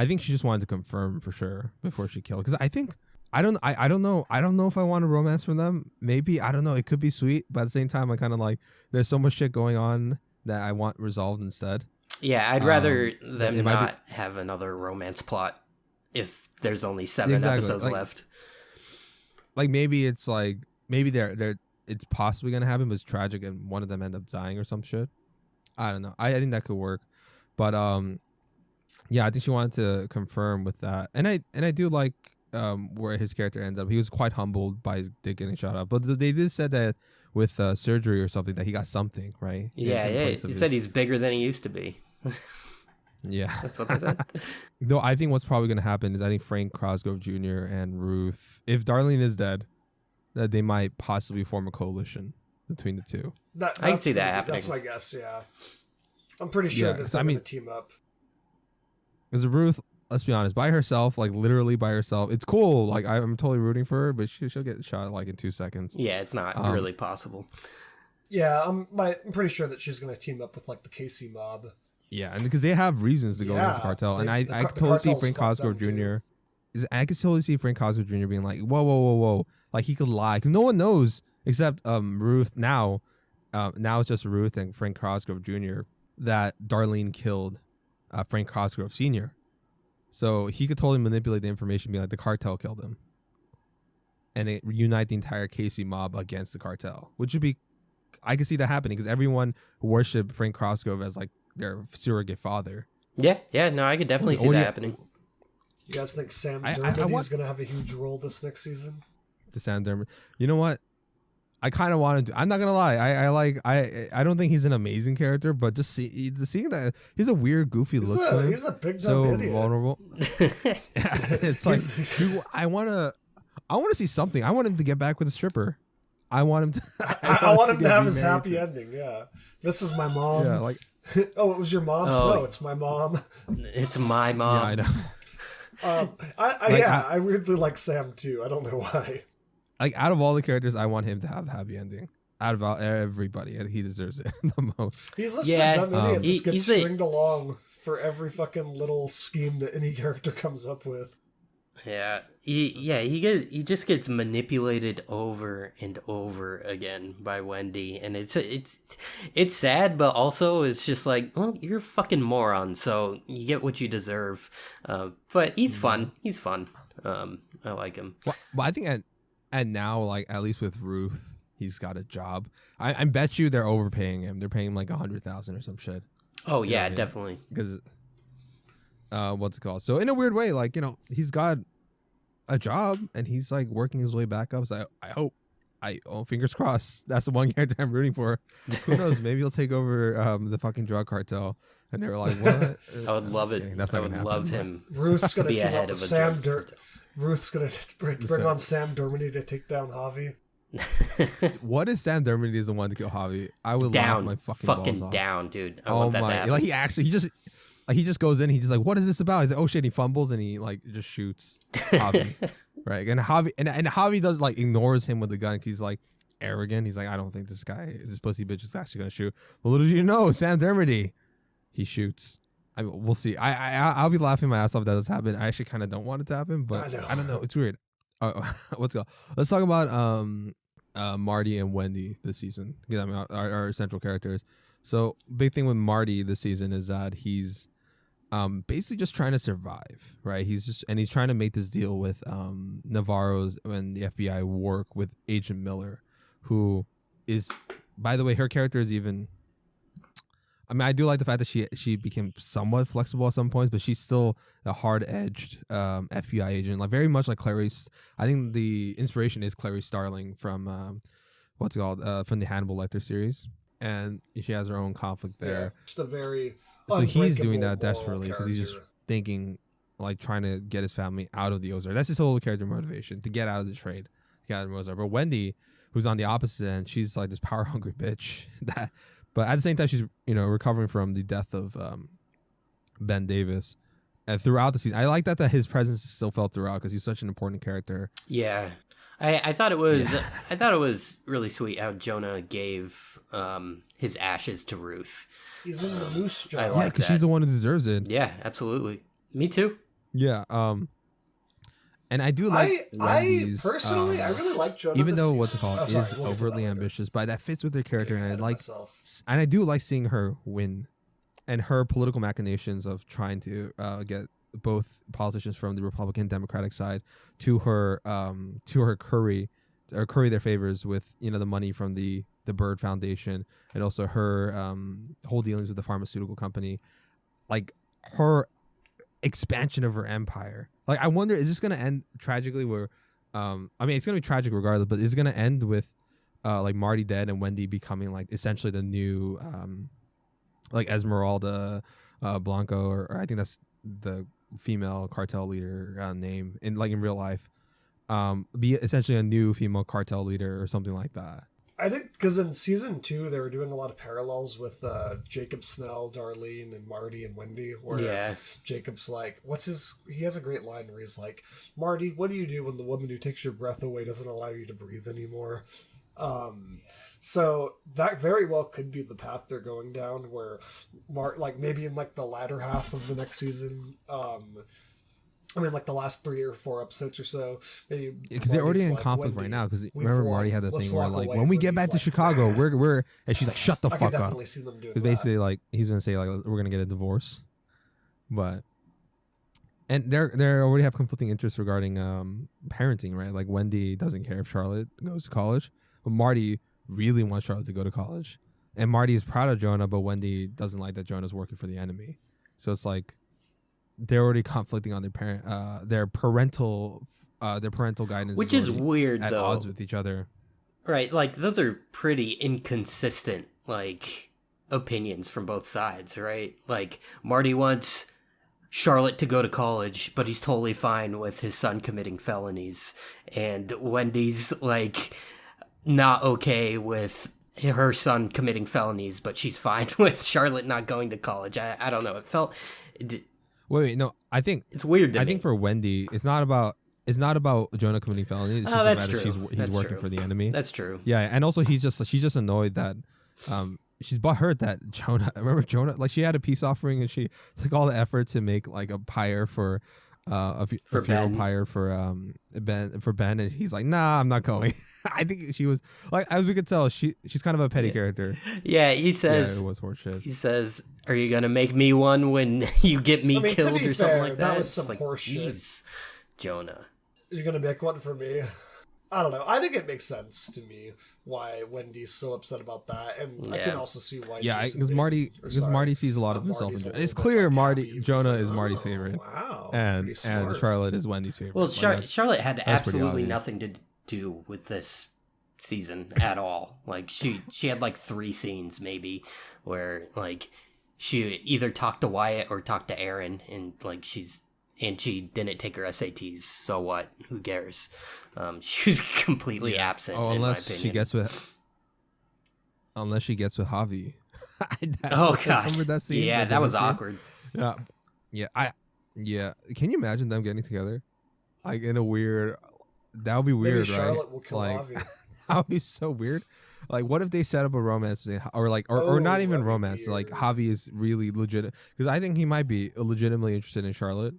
think she just wanted to confirm for sure before she killed. Because I think, I don't know if I want a romance from them. Maybe, I don't know. It could be sweet, but at the same time, I kind of like, there's so much shit going on that I want resolved instead. Yeah, I'd rather them not have another romance plot if there's only 7 episodes left. Like maybe it's like maybe they're it's possibly gonna happen, but it's tragic, and one of them end up dying or some shit. I don't know. I think that could work, but yeah, I think she wanted to confirm with that, and I do like where his character ended up. He was quite humbled by his dick getting shot up, but they did said that with surgery or something that he got something right. Yeah, he said he's bigger than he used to be. Yeah, that's what they said. No, I think what's probably gonna happen is I think Frank Cosgrove Jr. and Ruth, if Darlene is dead, that they might possibly form a coalition between the two. I can see that happening. That's my guess. Yeah, I'm pretty sure that they're gonna team up. Because Ruth, let's be honest, by herself, like literally by herself, it's cool. Like I'm totally rooting for her, but she'll get shot like in 2 seconds. Yeah, it's not really possible. Yeah, I'm pretty sure that she's gonna team up with like the KC mob. Yeah, and because they have reasons to go against the cartel, and I could totally see Frank Cosgrove Jr. I could totally see Frank Cosgrove Jr. being like, whoa, like he could lie because no one knows except Ruth now. Now it's just Ruth and Frank Cosgrove Jr. that Darlene killed Frank Cosgrove Sr. So he could totally manipulate the information, be like the cartel killed him, and it unite the entire KC mob against the cartel, which would be, I could see that happening because everyone worshipped Frank Cosgrove as like their surrogate father. Yeah, no, I could definitely see that happening. You guys think Sam Dermody is going to have a huge role this next season? To Sam Dermody, you know what? I kind of wanted to. I'm not gonna lie. I don't think he's an amazing character, but just seeing that he's a weird, goofy look to him. He's a big dumb idiot. Vulnerable. It's like I want to see something. I want him to get back with a stripper. I want him to. I want him to have his happy ending. Yeah, this is my mom. Yeah, like. Oh, it was your mom's? Oh. No, it's my mom. It's my mom. Yeah, I know. I weirdly like Sam too. I don't know why. Like out of all the characters, I want him to have the happy ending. Out of everybody, and he deserves it the most. He's such a dumb idiot. He gets stringed along for every fucking little scheme that any character comes up with. Yeah, he just gets manipulated over and over again by Wendy, and it's sad, but also it's just like, well, you're a fucking moron, so you get what you deserve. But he's fun. He's fun. I like him. Well, I think and now, like at least with Ruth, he's got a job. I bet you they're overpaying him. They're paying him like $100,000 or some shit. Oh yeah, definitely. Because what's it called? So in a weird way, like he's got a job and he's like working his way back up. So I hope, fingers crossed. That's the one character I'm rooting for. Who knows? Maybe he'll take over the fucking drug cartel. And they were like, "What?" I would love it. That's I would love him. Ruth's gonna be team ahead up of with a Sam drug. Ruth's gonna bring on Sam Dermody to take down Javi. What if Sam Dermody is the one to kill Javi? I would laugh my fucking balls down, dude. I oh want that my! to happen. Like he just goes in. He's just like, "What is this about?" He's like, "Oh shit!" He fumbles and he like just shoots Javi, right? And Javi and Javi does like ignores him with the gun. He's like arrogant. He's like, "I don't think this pussy bitch is actually gonna shoot." Well, little do you know, Sam Dermody, he shoots. We'll see. I'll be laughing my ass off if that does happen. I actually kind of don't want it to happen, but I don't know. It's weird. Let's go. Let's talk about Marty and Wendy this season. I mean, our central characters. So big thing with Marty this season is that he's basically just trying to survive, right? He's trying to make this deal with Navarro's and the FBI work with Agent Miller, who is, by the way, her character is even. I mean, I do like the fact that she became somewhat flexible at some points, but she's still a hard-edged FBI agent, like very much like Clarice. I think the inspiration is Clarice Starling from what's it called from the Hannibal Lecter series, and she has her own conflict there. Yeah, just a very so he's doing that desperately because he's just thinking, like trying to get his family out of the Ozark. That's his whole character motivation, to get out of the trade, to get out of the Ozark. But Wendy, who's on the opposite end, she's like this power-hungry bitch that. But at the same time, she's recovering from the death of Ben Davis, and throughout the season, I like that his presence is still felt throughout because he's such an important character. Yeah, I thought it was I thought it was really sweet how Jonah gave his ashes to Ruth. He's in the moose job. Yeah, because she's the one who deserves it. Yeah, absolutely. Me too. Yeah. And I do like Wendy's, I personally, I really like Jonah. even though what's it called is overtly ambitious, but that fits with her character, and I do like seeing her win, and her political machinations of trying to get both politicians from the Republican Democratic side to her curry or curry their favors with the money from the Bird Foundation, and also her whole dealings with the pharmaceutical company, like her expansion of her empire. Like, I wonder, is this gonna end tragically? Where, I mean, it's gonna be tragic regardless, but is it gonna end with like Marty dead and Wendy becoming like essentially the new like Esmeralda Blanco, or I think that's the female cartel leader name in real life, be essentially a new female cartel leader or something like that. I think because in season 2 they were doing a lot of parallels with Jacob Snell, Darlene, and Marty and Wendy. Where Jacob's like, he has a great line where he's like, Marty, what do you do when the woman who takes your breath away doesn't allow you to breathe anymore? So that very well could be the path they're going down, where maybe in like the latter half of the next season, I mean, like the last 3 or 4 episodes or so, maybe because they're already in conflict right now. Because remember, Marty had the thing where like, when we get back to Chicago, we're and she's like, shut the fuck up. I could definitely see them doing that. Because basically, like, he's gonna say like, we're gonna get a divorce, and they already have conflicting interests regarding parenting, right? Like, Wendy doesn't care if Charlotte goes to college, but Marty really wants Charlotte to go to college, and Marty is proud of Jonah, but Wendy doesn't like that Jonah's working for the enemy. So it's like, they're already conflicting on their parental guidance, which is weird, at though. Odds with each other, right? Like, those are pretty inconsistent, like, opinions from both sides, right? Like, Marty wants Charlotte to go to college, but he's totally fine with his son committing felonies, and Wendy's like not okay with her son committing felonies, but she's fine with Charlotte not going to college. I don't know. It felt. Wait, no. I think it's weird. I think for Wendy, it's not about Jonah committing felonies. It's just that's true. He's working for the enemy. That's true. Yeah, and also she's just annoyed that she's butthurt that Jonah. Remember Jonah? Like, she had a peace offering and she took all the effort to make like a pyre for a funeral pyre for Ben, and he's like, nah, I'm not going. I think she was like, as we could tell, she's kind of a petty character. Yeah, he says it was horseshit. He says, "Are you gonna make me one when you get me killed or something like that?" That was some horseshit. Jonah, you're gonna make one for me. I don't know. I think it makes sense to me why Wendy's so upset about that, and I can also see why. Yeah, because Marty sees a lot of himself in Jonah. It's clear Jonah is Marty's favorite. Wow, and Charlotte is Wendy's favorite. Well, Charlotte had absolutely nothing to do with this season at all. Like, she had like 3 scenes maybe where like she either talked to Wyatt or talked to Aaron, and like she didn't take her SATs. So what? Who cares? She was completely absent. Oh, in my opinion. Unless she gets with Javi. Oh god! Remember that scene? Yeah, that was awkward. Yeah. Can you imagine them getting together? Like, in a weird. That would be weird, Maybe Charlotte will kill Javi. That would be so weird. Like, what if they set up a romance, or not even romance? Like, Javi is really legit, because I think he might be legitimately interested in Charlotte,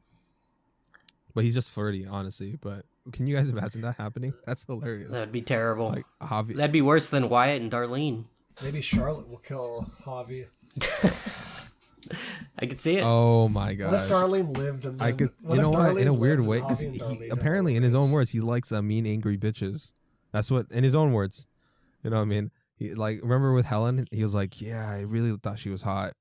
but he's just flirty, honestly. But can you guys imagine that happening? That's hilarious. That'd be terrible. Like, Javi. That'd be worse than Wyatt and Darlene. Maybe Charlotte will kill Javi. I could see it. Oh my god! What if Darlene lived? And then, I could. You know what? In a weird way, because apparently, in his own words, he likes mean, angry bitches. That's what, in his own words. You know what I mean? He, like, remember with Helen, he was like, "Yeah, I really thought she was hot."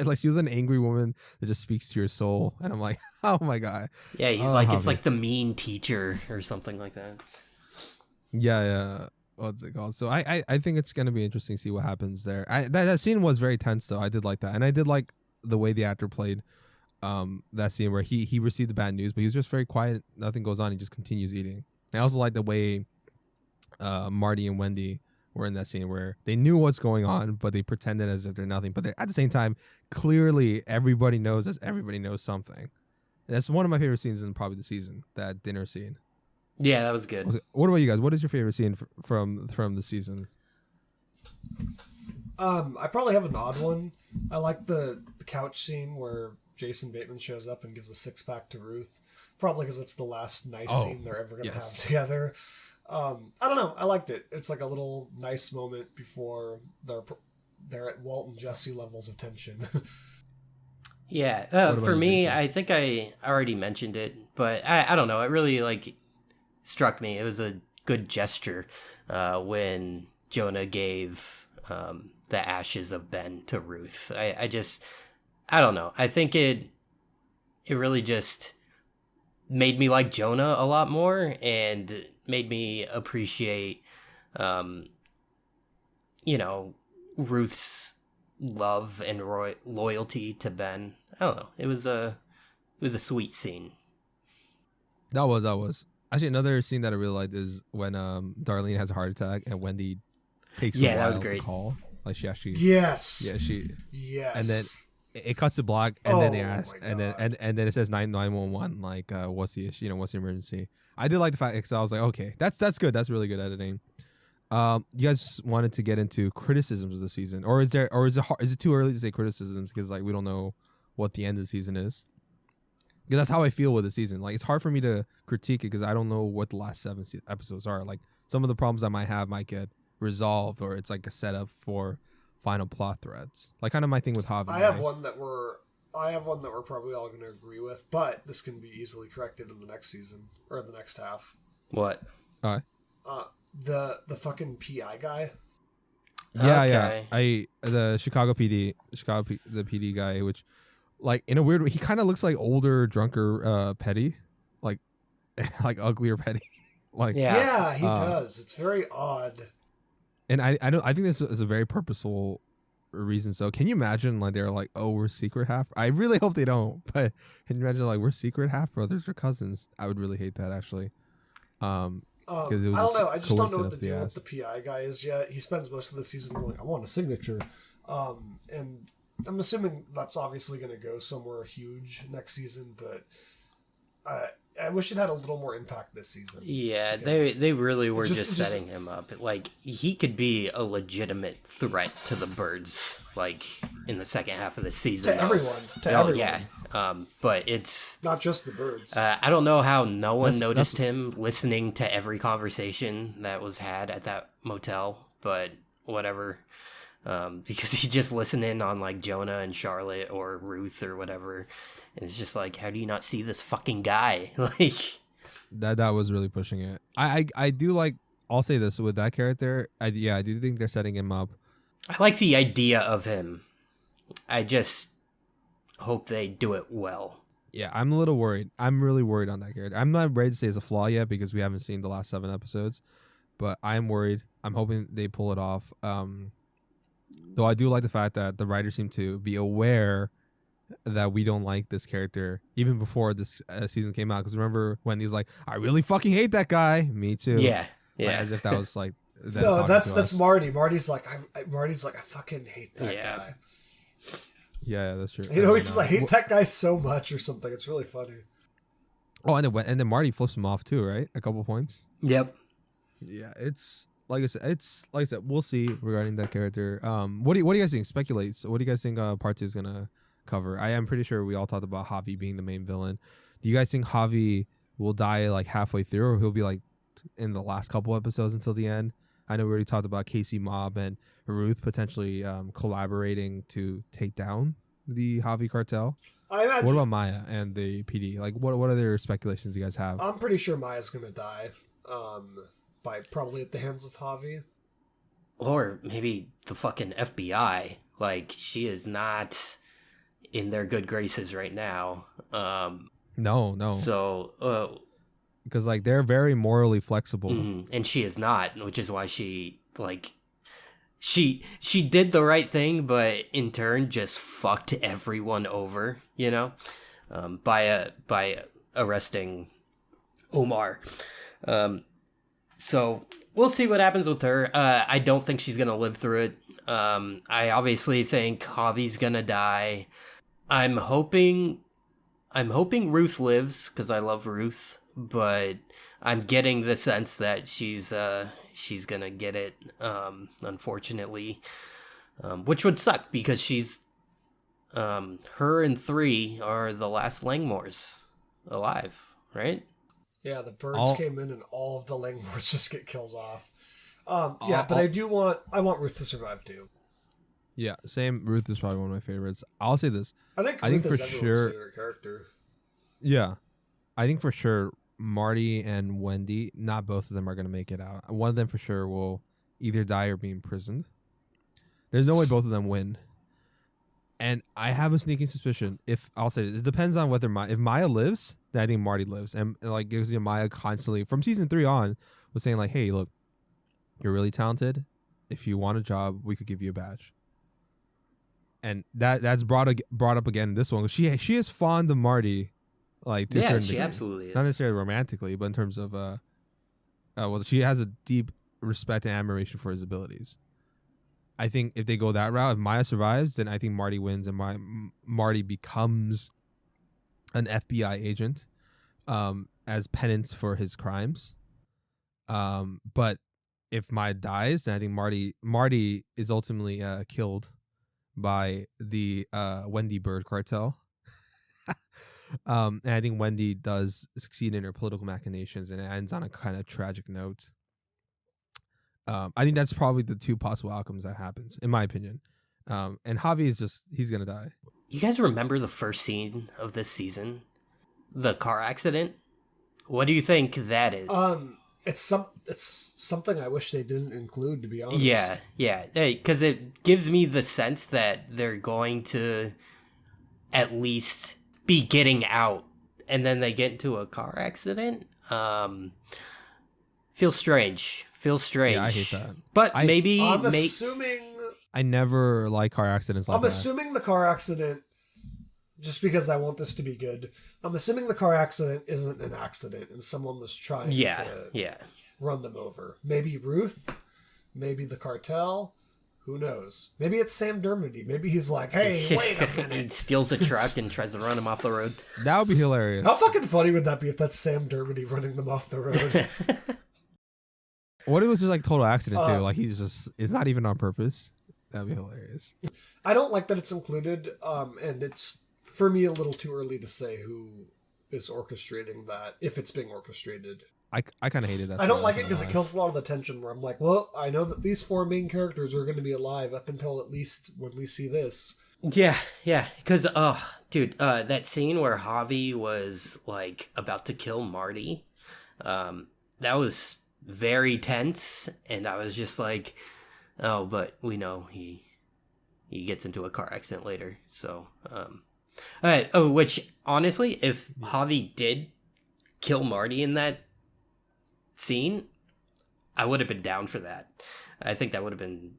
Like, she was an angry woman that just speaks to your soul, and I'm like, "Oh my god!" Yeah, he's like, Javi. It's like the mean teacher or something like that. Yeah. What's it called? So I think it's gonna be interesting to see what happens there. That scene was very tense, though. I did like that, and I did like the way the actor played that scene where he received the bad news, but he was just very quiet. Nothing goes on. He just continues eating. I also like the way Marty and Wendy were in that scene where they knew what's going on, but they pretended as if they're nothing. But at the same time, clearly everybody knows something. And that's one of my favorite scenes in probably the season. That dinner scene. Yeah, that was good. What about you guys? What is your favorite scene from the season? I probably have an odd one. I like the couch scene where Jason Bateman shows up and gives a 6-pack to Ruth. Probably because it's the last nice scene they're ever going to have together. I don't know. I liked it. It's like a little nice moment before they're at Walt and Jesse levels of tension. Yeah. For me, I think I already mentioned it, but I don't know. It really like struck me. It was a good gesture when Jonah gave the ashes of Ben to Ruth. I don't know. I think it really just made me like Jonah a lot more and made me appreciate, Ruth's love and loyalty to Ben. I don't know. It was a sweet scene. That was actually another scene that I really liked is when Darlene has a heart attack and Wendy takes a that while was great. to call. Like she actually Yes. Yeah, Yes. and then it cuts to black and then they Oh ask my and then God. and then it says 911 like what's the issue, what's the emergency. I did like the fact because I was like, okay, that's good. That's really good editing. You guys wanted to get into criticisms of the season, or is it too early to say criticisms because like we don't know what the end of the season is? Because that's how I feel with the season. Like it's hard for me to critique it because I don't know what the last 7 episodes are. Like some of the problems I might have might get resolved, or it's like a setup for final plot threads. Like kind of my thing with Javi. I have one that we're probably all going to agree with, but this can be easily corrected in the next season or in the next half. What? The fucking PI guy. Yeah, Okay. yeah. The Chicago PD, the PD guy, which, like, in a weird way, he kind of looks like older, drunker Petty, like, like uglier Petty, like. Yeah, he does. It's very odd. And I think this is a very purposeful reason. So can you imagine like they're like, oh, we're secret half? I really hope they don't. But can you imagine like we're secret half brothers or cousins? I would really hate that actually. I don't know. I just don't know what the deal with the the PI guy is yet. He spends most of the season going, I want a signature. And I'm assuming that's obviously going to go somewhere huge next season, but I wish it had a little more impact this season. Yeah, they really were just setting him up. Like, he could be a legitimate threat to the birds, like, in the second half of the season. To everyone. Yeah. But it's... Not just the birds. I don't know how no one noticed him listening to every conversation that was had at that motel, but whatever. Because he just listened in on, like, Jonah and Charlotte or Ruth or whatever. And it's just like, how do you not see this fucking guy? Like, that was really pushing it. I do like. I'll say this with that character. I do think they're setting him up. I like the idea of him. I just hope they do it well. Yeah, I'm a little worried. I'm really worried on that character. I'm not ready to say it's a flaw yet because we haven't seen the last 7 episodes, but I'm worried. I'm hoping they pull it off. Though I do like the fact that the writers seem to be aware that we don't like this character even before this season came out. Because remember when he was like, "I really fucking hate that guy." Me too. Yeah. Like, as if that was like. No, that's Marty. Marty's like, I fucking hate that guy. Yeah, that's true. He always says, I hate that guy so much or something. It's really funny. Oh, and then Marty flips him off too, right? A couple points. Yep. Yeah, it's like I said. We'll see regarding that character. What do you guys think? Speculate. So what do you guys think? Part 2 is gonna cover. I am pretty sure we all talked about Javi being the main villain. Do you guys think Javi will die like halfway through, or he'll be like in the last couple episodes until the end? I know we already talked about Casey Mob and Ruth potentially collaborating to take down the Javi cartel. I imagine. What about Maya and the PD? Like, what other speculations you guys have? I'm pretty sure Maya's gonna die, by probably at the hands of Javi. Or maybe the fucking FBI. Like, she is not in their good graces right now. No. So, because like they're very morally flexible, and she is not, which is why she like she did the right thing, but in turn just fucked everyone over, by arresting Omar. So we'll see what happens with her. I don't think she's gonna live through it. I obviously think Javi's gonna die. I'm hoping Ruth lives because I love Ruth, but I'm getting the sense that she's gonna get it, unfortunately, which would suck because she's her and 3 are the last Langmores alive, right? Yeah, the birds came in and all of the Langmores just get killed off. But I want Ruth to survive too. Yeah, same. Ruth is probably one of my favorites. I'll say this. I think Ruth for is everyone's favorite character. Yeah, I think for sure Marty and Wendy, not both of them are going to make it out. One of them for sure will either die or be imprisoned. There's no way both of them win. And I have a sneaking suspicion. If I'll say this, it depends on whether if Maya lives, then I think Marty lives. And like gives Maya constantly from season 3 on was saying like, "Hey, look, you're really talented. If you want a job, we could give you a badge." And that's brought up again in this one. She is fond of Marty, like to a certain degree. Absolutely is. Not necessarily romantically, but in terms of well, she has a deep respect and admiration for his abilities. I think if they go that route, if Maya survives, then I think Marty wins and Marty becomes an FBI agent as penance for his crimes. But if Maya dies, then I think Marty is ultimately killed by the Wendy Bird cartel. And I think Wendy does succeed in her political machinations, and it ends on a kind of tragic note. I think that's probably the two possible outcomes that happens, in my opinion. And Javi is he's going to die. You guys remember the first scene of this season? The car accident? What do you think that is? It's something I wish they didn't include, to be honest. Yeah. Because it gives me the sense that they're going to at least be getting out, and then they get into a car accident. Feels strange. Yeah, I hate that. But assuming... I never like car accidents like that. I'm assuming the car accident, just because I want this to be good, I'm assuming the car accident isn't an accident and someone was trying to run them over. Maybe Ruth, maybe the cartel, who knows? Maybe it's Sam Dermody. Maybe he's like, hey, wait a minute. He steals a truck and tries to run him off the road. That would be hilarious. How fucking funny would that be if that's Sam Dermody running them off the road? What if it was just like total accident too? Like it's not even on purpose. That'd be hilarious. I don't like that it's included, and it's for me a little too early to say who is orchestrating that, if it's being orchestrated. I kind of hated that. I don't like it because it kills a lot of the tension. Where I'm like, well, I know that these 4 main characters are going to be alive up until at least when we see this. Yeah, because dude, that scene where Javi was like about to kill Marty, that was very tense, and I was just like, oh, but we know he gets into a car accident later. So which honestly, if Javi did kill Marty in that scene, I would have been down for that. I think that would have been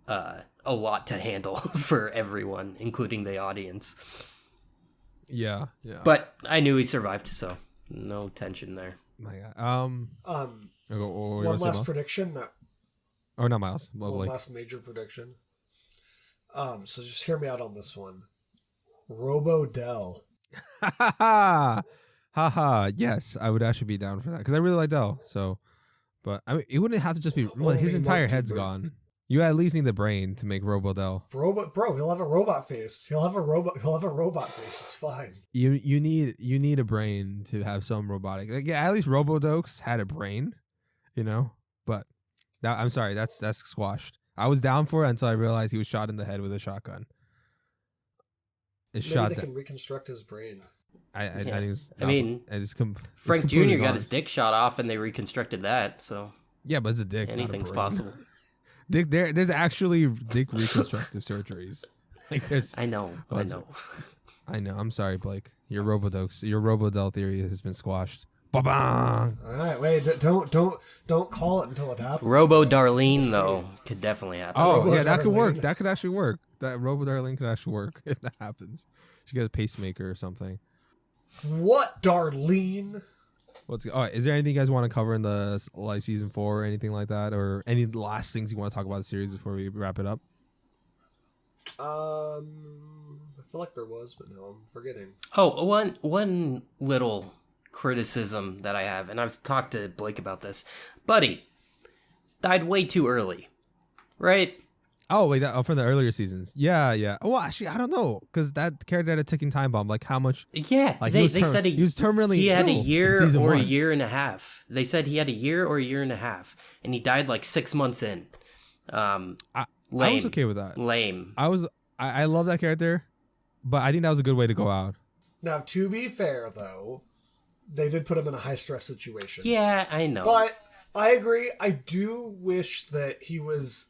a lot to handle for everyone, including the audience. Yeah. But I knew he survived, so no tension there. My God. One last prediction. Or not Miles. One last major prediction. So just hear me out on this one. Robo Dell. Haha. Yes, I would actually be down for that because I really like Dell. So, but I mean, it wouldn't have to just be. Well, his entire head's gone. You at least need the brain to make Robo Dell. Bro, he'll have a robot face. He'll have a robot face. It's fine. You need a brain to have some robotic. Like, yeah, at least Robodokes had a brain, But I'm sorry, that's squashed. I was down for it until I realized he was shot in the head with a shotgun. Maybe they can reconstruct his brain. I think it's. Frank Jr. got his dick shot off, and they reconstructed that. So yeah, but it's a dick. Anything's possible. Dick, there's actually dick reconstructive surgeries. Like there's. I know. I'm sorry, Blake. Your Robodell theory has been squashed. Ba-bang! All right, wait. Don't call it until it happens. Robo Darlene though could definitely happen. Oh Robo yeah, that could Darlene. work. That could actually work. That Robo Darlene could actually work if that happens. She gets a pacemaker or something. What, Darlene? Is there anything you guys want to cover in the season 4 or anything like that, or any last things you want to talk about the series before we wrap it up? I feel like there was, but no, I'm forgetting. Oh, one little criticism that I have, and I've talked to Blake about this. Buddy died way too early, right? Oh wait, from the earlier seasons. Yeah. Well, actually, I don't know because that character had a ticking time bomb. Like how much? Yeah, like they said he was terminally. He had a year or a 1. year and a half. They said he had a year or a year and a half, and he died like 6 months in. I was okay with that. Lame. I love that character, but I think that was a good way to go out. Now, to be fair, though, they did put him in a high stress situation. Yeah, I know. But I agree. I do wish that he was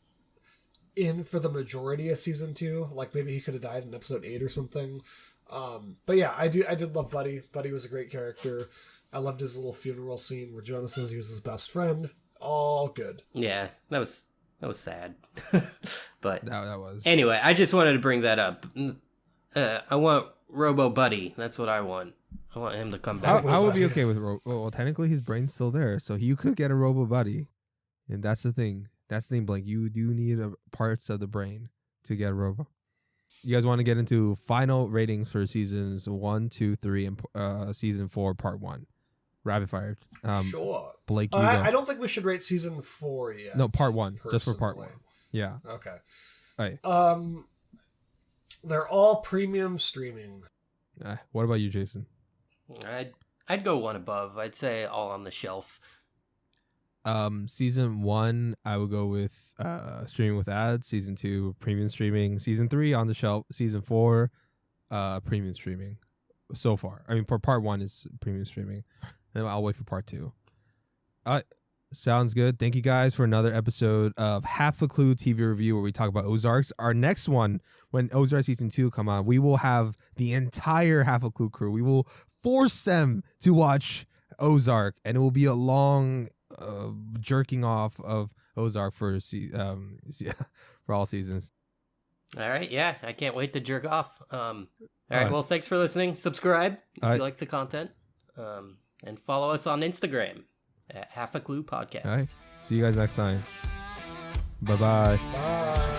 in for the majority of season 2. Like maybe he could have died in episode 8 or something. But yeah, I did love Buddy. Buddy was a great character. I loved his little funeral scene where Jonah says he was his best friend. All good. Yeah, that was sad. But that was. Anyway, I just wanted to bring that up. I want Robo Buddy. That's what I want. I want him to come back. I would be okay with well, technically his brain's still there, so you could get a Robo Buddy, and that's the thing. That's the thing, Blake. You do need parts of the brain to get a Robo. You guys want to get into final ratings for seasons 1, 2, 3, and season 4, part 1. Rapid fire. Sure. Blake, you go. I don't think we should rate season 4 yet. No, part 1. Personally. Just for part 1. Yeah. Okay. All right. They're all premium streaming. What about you, Jason? I'd go one above. I'd say all on the shelf. Season 1, I would go with streaming with ads. Season 2, premium streaming. Season 3, on the shelf. Season 4, premium streaming. So far, I mean, for part 1 is premium streaming. Then I'll wait for part 2. Sounds good. Thank you guys for another episode of Half a Clue TV review, where we talk about Ozarks. Our next one, when Ozark season 2 come on, we will have the entire Half a Clue crew. We will force them to watch Ozark, and it will be a long jerking off of Ozark for all seasons. All right, yeah, I can't wait to jerk off. All right, well, thanks for listening. Subscribe if you like the content, and follow us on Instagram at Half a Clue Podcast. All right, see you guys next time. Bye-bye. Bye.